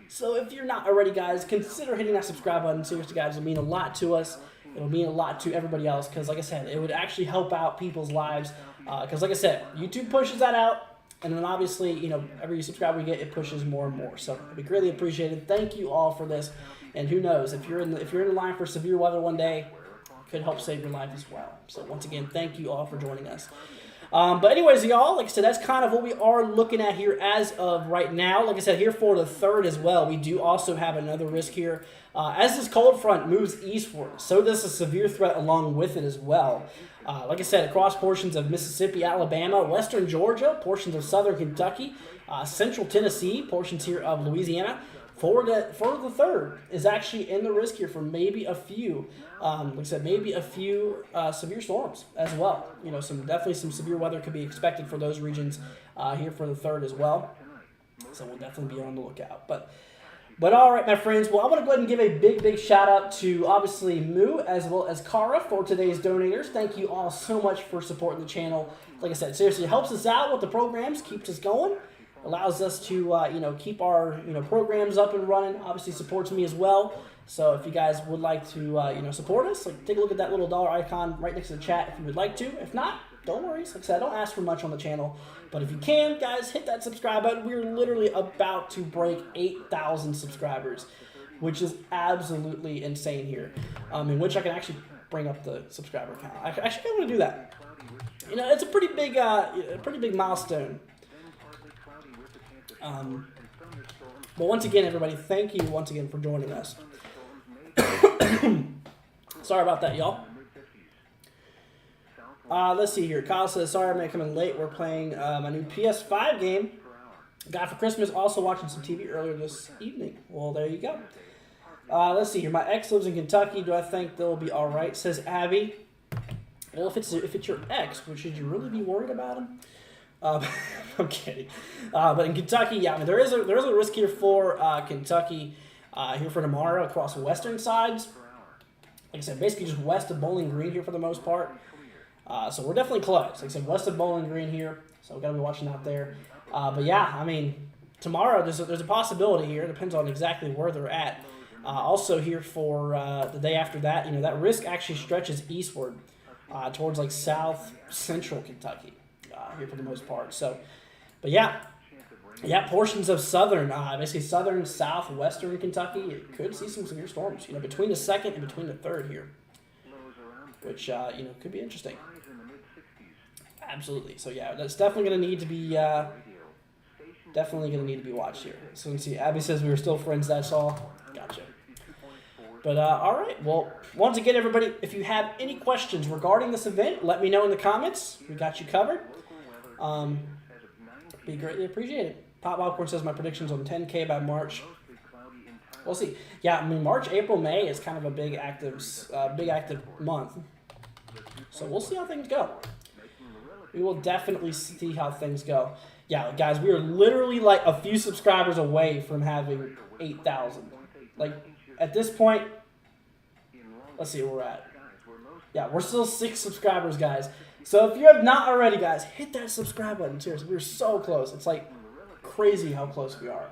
B: So if you're not already, guys, consider hitting that subscribe button. Seriously, guys, it'll mean a lot to us. It'll mean a lot to everybody else because, like I said, it would actually help out people's lives. Because, like I said, YouTube pushes that out. And then obviously, every subscriber we get, it pushes more and more. So it'd be greatly appreciated. Thank you all for this. And who knows, if you're in the line for severe weather one day, it could help save your life as well. So once again, thank you all for joining us. But anyways, y'all, like I said, that's kind of what we are looking at here as of right now. Like I said, here for the 3rd as well, we do also have another risk here. As this cold front moves eastward, so does a severe threat along with it as well. Like I said, across portions of Mississippi, Alabama, western Georgia, portions of southern Kentucky, central Tennessee, portions here of Louisiana. For the 3rd is actually in the risk here for maybe a few, like I said, severe storms as well. Definitely some severe weather could be expected for those regions here for the 3rd as well. So we'll definitely be on the lookout. But all right, my friends. Well, I want to go ahead and give a big shout out to obviously Moo as well as Kara for today's donators. Thank you all so much for supporting the channel. Like I said, seriously, it helps us out with the programs, keeps us going. Allows us to, keep our, programs up and running. Obviously supports me as well. So if you guys would like to, support us, like take a look at that little dollar icon right next to the chat if you would like to. If not, don't worry. Like I said, I don't ask for much on the channel. But if you can, guys, hit that subscribe button. We're literally about to break 8,000 subscribers, which is absolutely insane here. In which I can actually bring up the subscriber count. I actually want to do that. It's a pretty big milestone. But once again, everybody, thank you once again for joining us. Sorry about that, y'all. Let's see here. Kyle says, sorry I'm coming late. We're playing my new PS5 game. Got for Christmas. Also watching some TV earlier this evening. Well, there you go. Let's see here. My ex lives in Kentucky. Do I think they'll be all right? Says Abby. Well, if it's your ex, should you really be worried about him? I'm kidding. But in Kentucky, yeah, I mean, there is a risk here for Kentucky here for tomorrow across the western sides. Like I said, basically just west of Bowling Green here for the most part. So we're definitely close. Like I said, west of Bowling Green here. So we've got to be watching out there. But yeah, I mean, tomorrow there's a possibility here. It depends on exactly where they're at. Also here for the day after that, that risk actually stretches eastward towards like south central Kentucky here for the most part. So, but yeah, portions of southern, basically southern, southwestern Kentucky, it could see some severe storms, between the 2nd and between the 3rd here, which, could be interesting. Absolutely. So yeah, that's definitely going to need to be, watched here. So let's see, Abby says we were still friends, that's all. Gotcha. But, all right. Well, once again, everybody, if you have any questions regarding this event, let me know in the comments. We got you covered. Be greatly appreciated. Pop Popcorn says my predictions on 10K by March. We'll see. Yeah, I mean, March, April, May is kind of a big active month. So we'll see how things go. We will definitely see how things go. Yeah, guys, we are literally like a few subscribers away from having 8,000. Like, at this point, let's see where we're at. Yeah, we're still 6 subscribers, guys. So if you have not already, guys, hit that subscribe button. Seriously, we're so close. It's like crazy how close we are.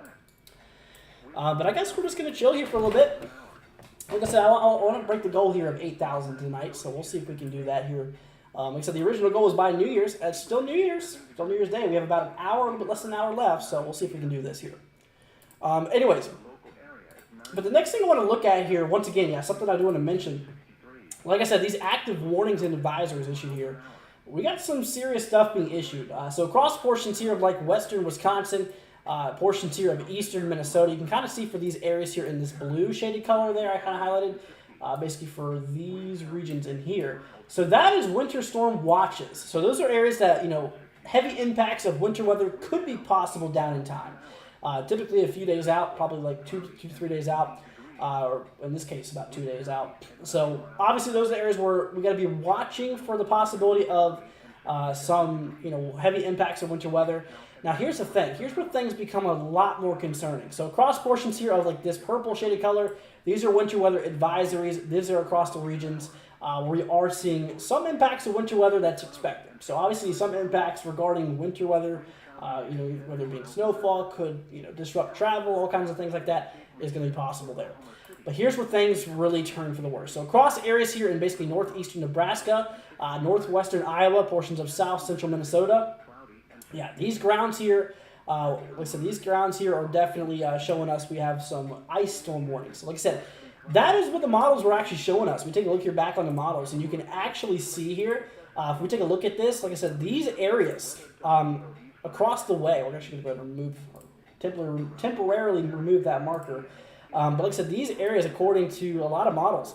B: But I guess we're just going to chill here for a little bit. Like I said, I want to break the goal here of 8,000 tonight, so we'll see if we can do that here. Like I said, the original goal was by New Year's. It's still New Year's. Still New Year's Day. We have about an hour, a little bit less than an hour left, so we'll see if we can do this here. Anyways, but the next thing I want to look at here, once again, yeah, something I do want to mention. Like I said, these active warnings and advisories issued here, we got some serious stuff being issued. So across portions here of like western Wisconsin, portions here of eastern Minnesota, you can kind of see for these areas here in this blue shaded color there I kind of highlighted, basically for these regions in here. So that is winter storm watches. So those are areas that, heavy impacts of winter weather could be possible down in time. Typically a few days out, probably like 2 to 3 days out. Or in this case, about 2 days out. So obviously those are the areas where we got to be watching for the possibility of some, heavy impacts of winter weather. Now here's the thing. Here's where things become a lot more concerning. So across portions here of like this purple shaded color, these are winter weather advisories. These are across the regions where we are seeing some impacts of winter weather that's expected. So obviously some impacts regarding winter weather, whether it be snowfall, could disrupt travel, all kinds of things like that is going to be possible there. But here's where things really turn for the worse. So across areas here in basically northeastern Nebraska, northwestern Iowa, portions of south central Minnesota, yeah, these grounds here, like I said, these grounds here are definitely showing us we have some ice storm warnings. So like I said, that is what the models were actually showing us. We take a look here back on the models, and you can actually see here, if we take a look at this, like I said, these areas across the way, we're actually going to remove, temporarily remove that marker. But like I said, these areas, according to a lot of models,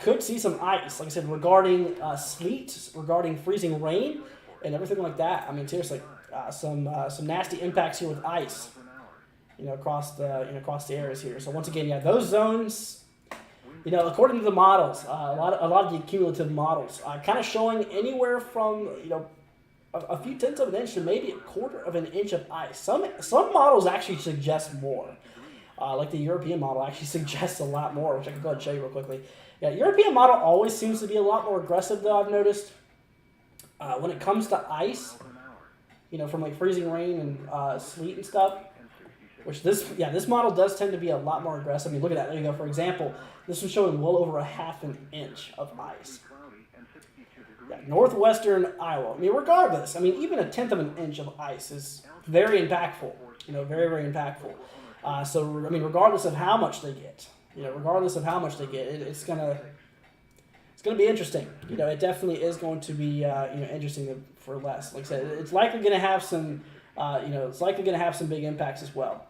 B: could see some ice. Like I said, regarding sleet, regarding freezing rain, and everything like that. I mean, seriously, some nasty impacts here with ice, across the areas here. So once again, yeah, those zones, according to the models, a lot of the cumulative models, kind of showing anywhere from a few tenths of an inch to maybe a quarter of an inch of ice. Some models actually suggest more. Like the European model actually suggests a lot more, which I can go ahead and show you real quickly. Yeah, European model always seems to be a lot more aggressive, though, I've noticed. When it comes to ice, from like freezing rain and sleet and stuff, Which this model does tend to be a lot more aggressive. I mean, look at that. There you go. For example, this was showing well over 1/2 inch of ice. Yeah, northwestern Iowa. I mean, regardless, I mean, even 1/10 of an inch of ice is very impactful. You know, very, very impactful. So, I mean, regardless of how much they get, it's gonna be interesting. You know, it definitely is going to be interesting for less. Like I said, it's likely going to have some big impacts as well.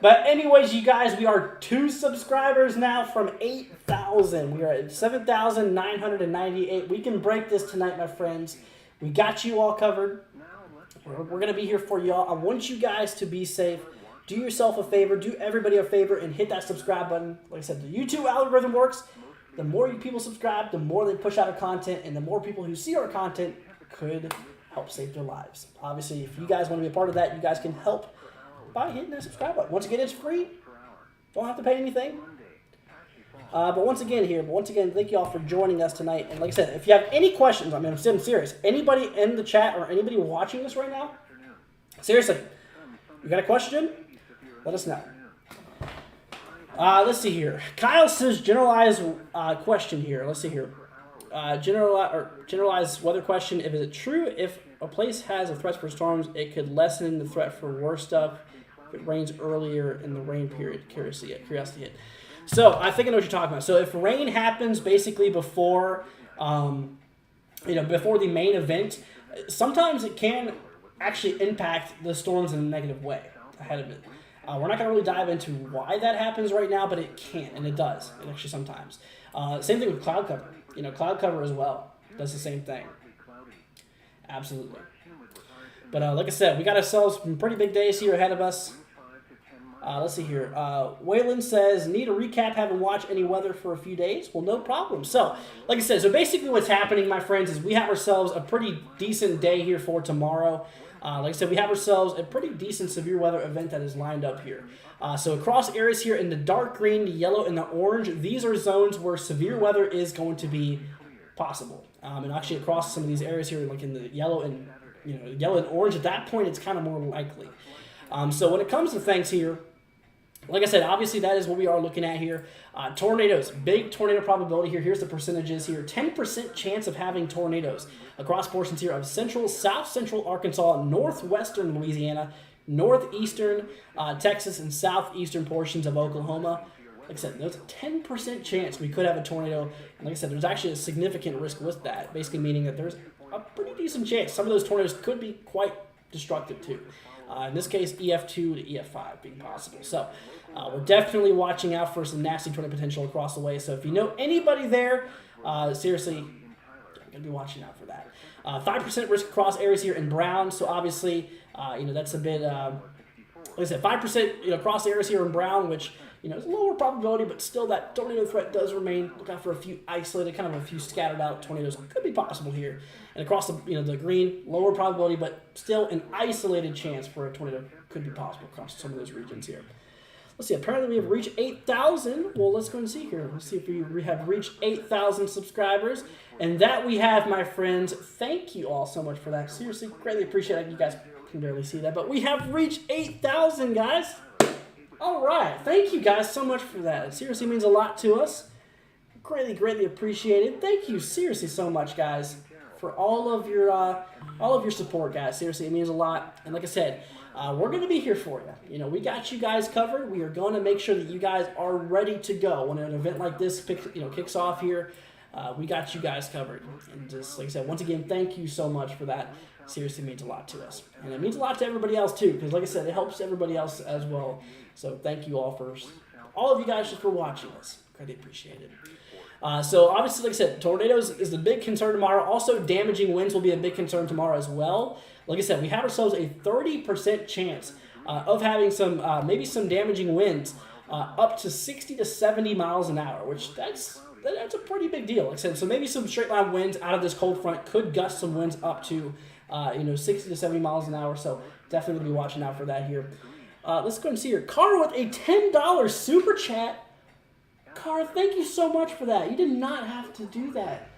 B: But anyways, you guys, we are 2 subscribers now from 8,000. We are at 7,998. We can break this tonight, my friends. We got you all covered. We're going to be here for y'all. I want you guys to be safe. Do yourself a favor. Do everybody a favor and hit that subscribe button. Like I said, the YouTube algorithm works. The more you people subscribe, the more they push out our content, and the more people who see our content could help save their lives. Obviously, if you guys want to be a part of that, you guys can help by hitting that subscribe button. Once again, it's free. Don't have to pay anything. But once again, thank you all for joining us tonight. And like I said, if you have any questions, I mean, I'm serious. Anybody in the chat or anybody watching this right now, seriously, you got a question? Let us know. Let's see here. Kyle says generalized question here. Let's see here. Generalized weather question. If it's true, if a place has a threat for storms, it could lessen the threat for worse stuff if it rains earlier in the rain period. Curiosity hit. So I think I know what you're talking about. So if rain happens basically before the main event, sometimes it can actually impact the storms in a negative way ahead of it. We're not going to really dive into why that happens right now, but it can, and it does. It actually sometimes. Same thing with cloud cover. You know, cloud cover as well does the same thing. Absolutely. But like I said, we got ourselves some pretty big days here ahead of us. Let's see here. Waylon says, need a recap, haven't watched any weather for a few days. Well, no problem. So, like I said, basically what's happening, my friends, is we have ourselves a pretty decent day here for tomorrow. Like I said, we have ourselves a pretty decent severe weather event that is lined up here. So across areas here in the dark green, the yellow, and the orange, these are zones where severe weather is going to be possible. And actually across some of these areas here, like in the yellow and orange, at that point, it's kind of more likely. So when it comes to things here, like I said, obviously that is what we are looking at here. Tornadoes, big tornado probability here. Here's the percentages here. 10% chance of having tornadoes across portions here of south central Arkansas, northwestern Louisiana, northeastern Texas, and southeastern portions of Oklahoma. Like I said, there's a 10% chance we could have a tornado. And like I said, there's actually a significant risk with that, basically meaning that there's a pretty decent chance. Some of those tornadoes could be quite destructive too. In this case, EF2 to EF5 being possible. So we're definitely watching out for some nasty tornado potential across the way. So if you know anybody there, seriously, I'm going to be watching out for that. 5% risk across areas here in brown. So obviously, that's a bit, like I said, 5% across areas here in brown, which is a lower probability, but still that tornado threat does remain. Look out for a few isolated, kind of a few scattered out tornadoes could be possible here. And across the green, lower probability, but still an isolated chance for a tornado could be possible across some of those regions here. Let's see, apparently we have reached 8,000. Well, let's go and see here. Let's see if we have reached 8,000 subscribers. And that we have, my friends. Thank you all so much for that. Seriously, greatly appreciate it. You guys can barely see that, but we have reached 8,000, guys. All right. Thank you guys so much for that. It seriously means a lot to us. Greatly, greatly appreciated. Thank you seriously so much, guys, for all of your support, guys. Seriously, it means a lot. And like I said, we're going to be here for you. We got you guys covered. We are going to make sure that you guys are ready to go when an event like this kicks off here. We got you guys covered. And just like I said, once again, thank you so much for that. Seriously means a lot to us. And it means a lot to everybody else too, because like I said, it helps everybody else as well. So thank you all of you guys just for watching us. Greatly appreciated. So obviously, like I said, tornadoes is the big concern tomorrow. Also, damaging winds will be a big concern tomorrow as well. Like I said, we have ourselves a 30% chance of having maybe some damaging winds up to 60 to 70 miles an hour, which that's a pretty big deal. Like I said, so maybe some straight line winds out of this cold front could gust some winds up to 60 to 70 miles an hour. So definitely be watching out for that here. Let's go and see here. Car with a $10 super chat. Car, thank you so much for that. You did not have to do that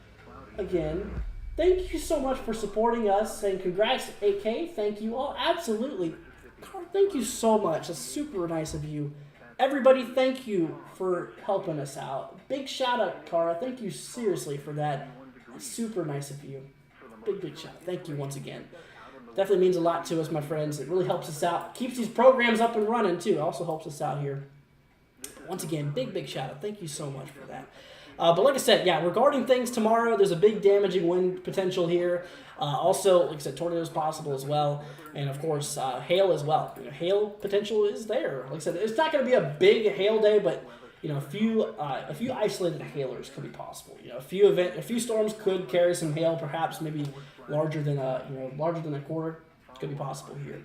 B: again. Thank you so much for supporting us. Saying congrats, AK. Thank you all. Absolutely. Carl, thank you so much. That's super nice of you. Everybody, thank you for helping us out. Big shout out, Cara. Thank you seriously for that. That's super nice of you. Big shout out. Thank you once again. Definitely means a lot to us, my friends. It really helps us out. Keeps these programs up and running, too. It also helps us out here. Once again, big shout out. Thank you so much for that. But like I said, yeah, regarding things tomorrow, there's a big damaging wind potential here. Also, like I said, tornadoes possible as well. And of course, hail as well. Hail potential is there. Like I said, it's not going to be a big hail day, but a few isolated hailers could be possible. A few storms could carry some hail, perhaps maybe larger than a quarter. Could be possible here.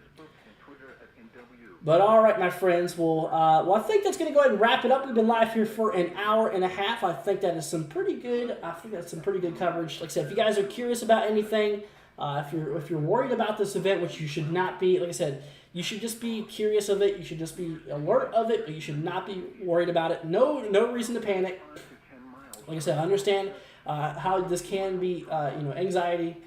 B: But all right, my friends. Well, I think that's going to go ahead and wrap it up. We've been live here for an hour and a half. I think that is some pretty good. I think that's some pretty good coverage. Like I said, if you guys are curious about anything, if you're worried about this event, which you should not be, like I said, you should just be curious of it. You should just be alert of it, but you should not be worried about it. No reason to panic. Like I said, I understand how this can be, anxiety,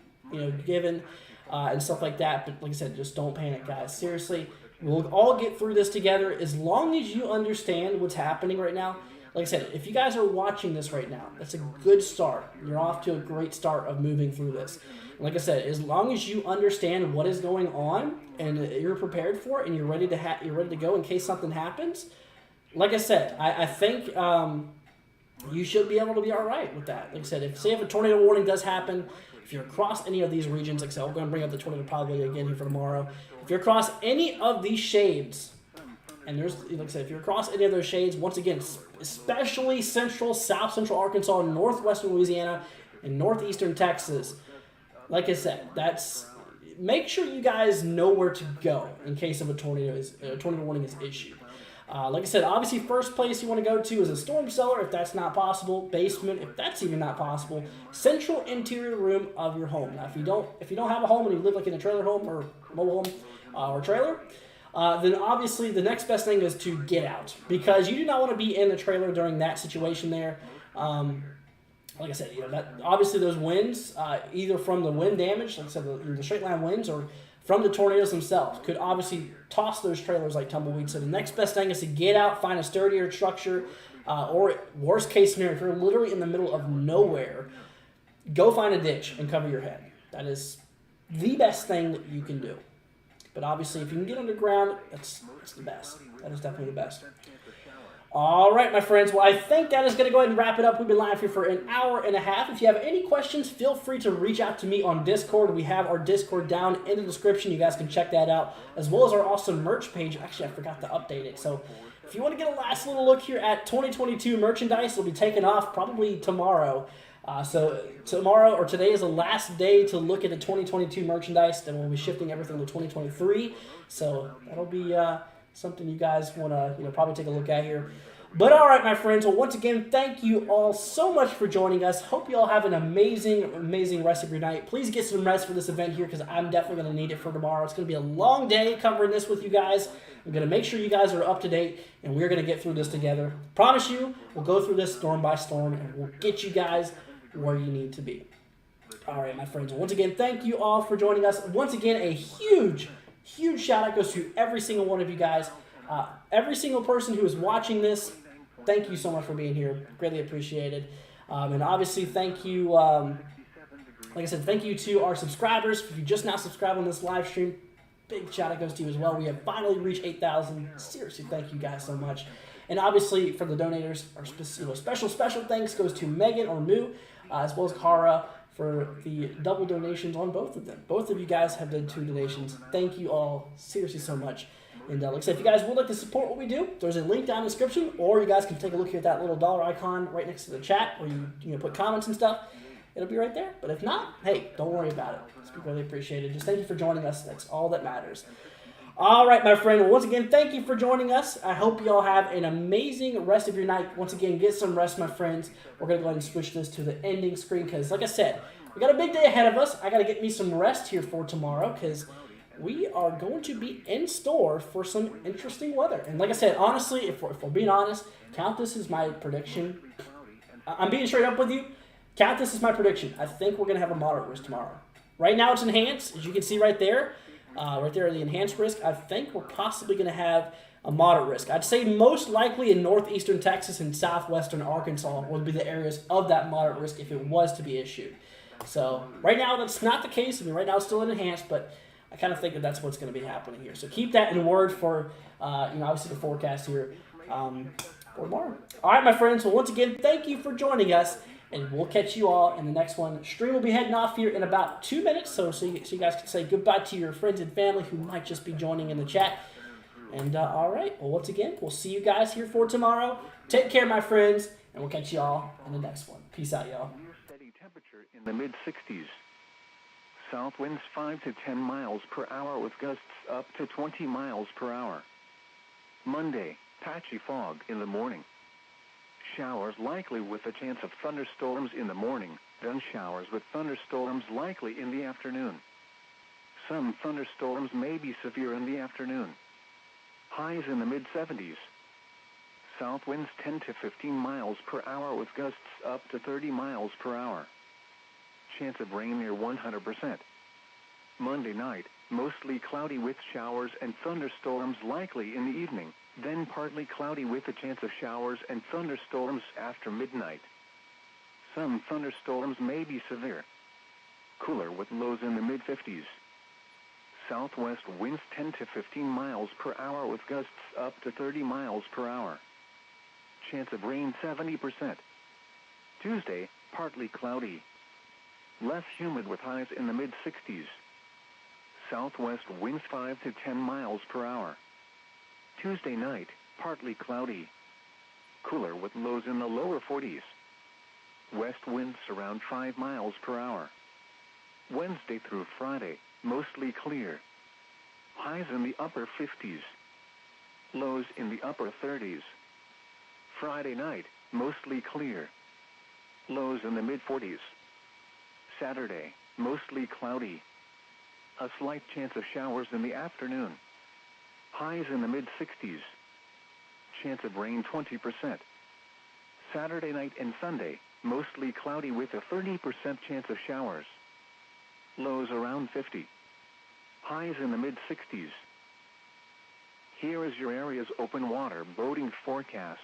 B: given and stuff like that. But like I said, just don't panic, guys. Seriously. We'll all get through this together as long as you understand what's happening right now. Like I said, if you guys are watching this right now, that's a good start. You're off to a great start of moving through this. Like I said, as long as you understand what is going on and you're prepared for it and you're ready to go in case something happens. Like I said, I think you should be able to be all right with that. Like I said, if a tornado warning does happen, if you're across any of these regions, like I said, I'm going to bring up the tornado probably again here for tomorrow. If you're across any of these shades, and there's, like I said, if you're across any of those shades, once again, especially south central Arkansas, northwestern Louisiana, and northeastern Texas, like I said, make sure you guys know where to go in case of a tornado warning is issued. Like I said, obviously first place you want to go to is a storm cellar if that's not possible, basement if that's even not possible, central interior room of your home. Now if you don't have a home and you live like in a trailer home or mobile home or trailer, then obviously the next best thing is to get out because you do not want to be in the trailer during that situation there. Like I said, that obviously those winds, either from the wind damage, like I said, the straight line winds, or from the tornadoes themselves, could obviously toss those trailers like tumbleweeds. So the next best thing is to get out, find a sturdier structure, or worst case scenario, if you're literally in the middle of nowhere, go find a ditch and cover your head. That is the best thing that you can do. But obviously, if you can get underground, that's the best. That is definitely the best. All right, my friends. Well, I think that is going to go ahead and wrap it up. We've been live here for an hour and a half. If you have any questions, feel free to reach out to me on Discord. We have our Discord down in the description. You guys can check that out, as well as our awesome merch page. Actually, I forgot to update it. So if you want to get a last little look here at 2022 merchandise, it'll be taken off probably tomorrow. So tomorrow or today is the last day to look at the 2022 merchandise. Then we'll be shifting everything to 2023. So that'll be something you guys want to probably take a look at here. But all right, my friends. Well, once again, thank you all so much for joining us. Hope you all have an amazing rest of your night. Please get some rest for this event here because I'm definitely going to need it for tomorrow. It's going to be a long day covering this with you guys. I'm going to make sure you guys are up to date, and we're going to get through this together. Promise you, we'll go through this storm by storm, and we'll get you guys where you need to be. All right, my friends. Once again, thank you all for joining us. Once again, a huge shout out goes to every single one of you guys. Every single person who is watching this, thank you so much for being here. Greatly appreciated. And obviously, thank you, like I said, thank you to our subscribers. If you just now subscribed on this live stream, big shout out goes to you as well. We have finally reached 8,000. Seriously, thank you guys so much. And obviously, for the donators, our special thanks goes to Megan or Moo, as well as Cara for the double donations on both of them. Both of you guys have done 2 donations. Thank you all seriously so much. And like I said, if you guys would like to support what we do, there's a link down in the description, or you guys can take a look here at that little dollar icon right next to the chat where you put comments and stuff. It'll be right there. But if not, hey, don't worry about it. It's really appreciated. Just thank you for joining us. That's all that matters. All right, my friend. Well, once again, thank you for joining us. I hope you all have an amazing rest of your night. Once again, get some rest, my friends. We're going to go ahead and switch this to the ending screen because, like I said, we got a big day ahead of us. I got to get me some rest here for tomorrow because we are going to be in store for some interesting weather. And like I said, honestly, if we're being honest, count this as my prediction. I'm being straight up with you. Count this as my prediction. I think we're going to have a moderate risk tomorrow. Right now it's enhanced, as you can see right there. right there, the enhanced risk. I think we're possibly going to have a moderate risk. I'd say most likely in northeastern Texas and southwestern Arkansas would be the areas of that moderate risk if it was to be issued. So right now that's not the case. I mean, right now it's still in enhanced, but I kind of think that that's what's going to be happening here. So keep that in word for, obviously the forecast here for tomorrow. All right, my friends. Well, once again, thank you for joining us, and we'll catch you all in the next one. Stream will be heading off here in about 2 minutes, so you guys can say goodbye to your friends and family who might just be joining in the chat. And all right, well, once again, we'll see you guys here for tomorrow. Take care, my friends, and we'll catch you all in the next one. Peace out, y'all.
A: Near steady temperature in the mid-60s. South winds 5 to 10 miles per hour with gusts up to 20 miles per hour. Monday, patchy fog in the morning. Showers likely with a chance of thunderstorms in the morning, then showers with thunderstorms likely in the afternoon. Some thunderstorms may be severe in the afternoon. Highs in the mid-70s. South winds 10 to 15 miles per hour with gusts up to 30 miles per hour. Chance of rain near 100%. Monday night, mostly cloudy with showers and thunderstorms likely in the evening, then partly cloudy with a chance of showers and thunderstorms after midnight. Some thunderstorms may be severe. Cooler with lows in the mid-50s. Southwest winds 10 to 15 miles per hour with gusts up to 30 miles per hour. Chance of rain 70%. Tuesday, partly cloudy. Less humid with highs in the mid-60s. Southwest winds 5 to 10 miles per hour. Tuesday night, partly cloudy. Cooler with lows in the lower 40s. West winds around 5 miles per hour. Wednesday through Friday, mostly clear. Highs in the upper 50s. Lows in the upper 30s. Friday night, mostly clear. Lows in the mid-40s. Saturday, mostly cloudy. A slight chance of showers in the afternoon. Highs in the mid-60s. Chance of rain 20%. Saturday night and Sunday, mostly cloudy with a 30% chance of showers. Lows around 50. Highs in the mid-60s. Here is your area's open water boating forecast.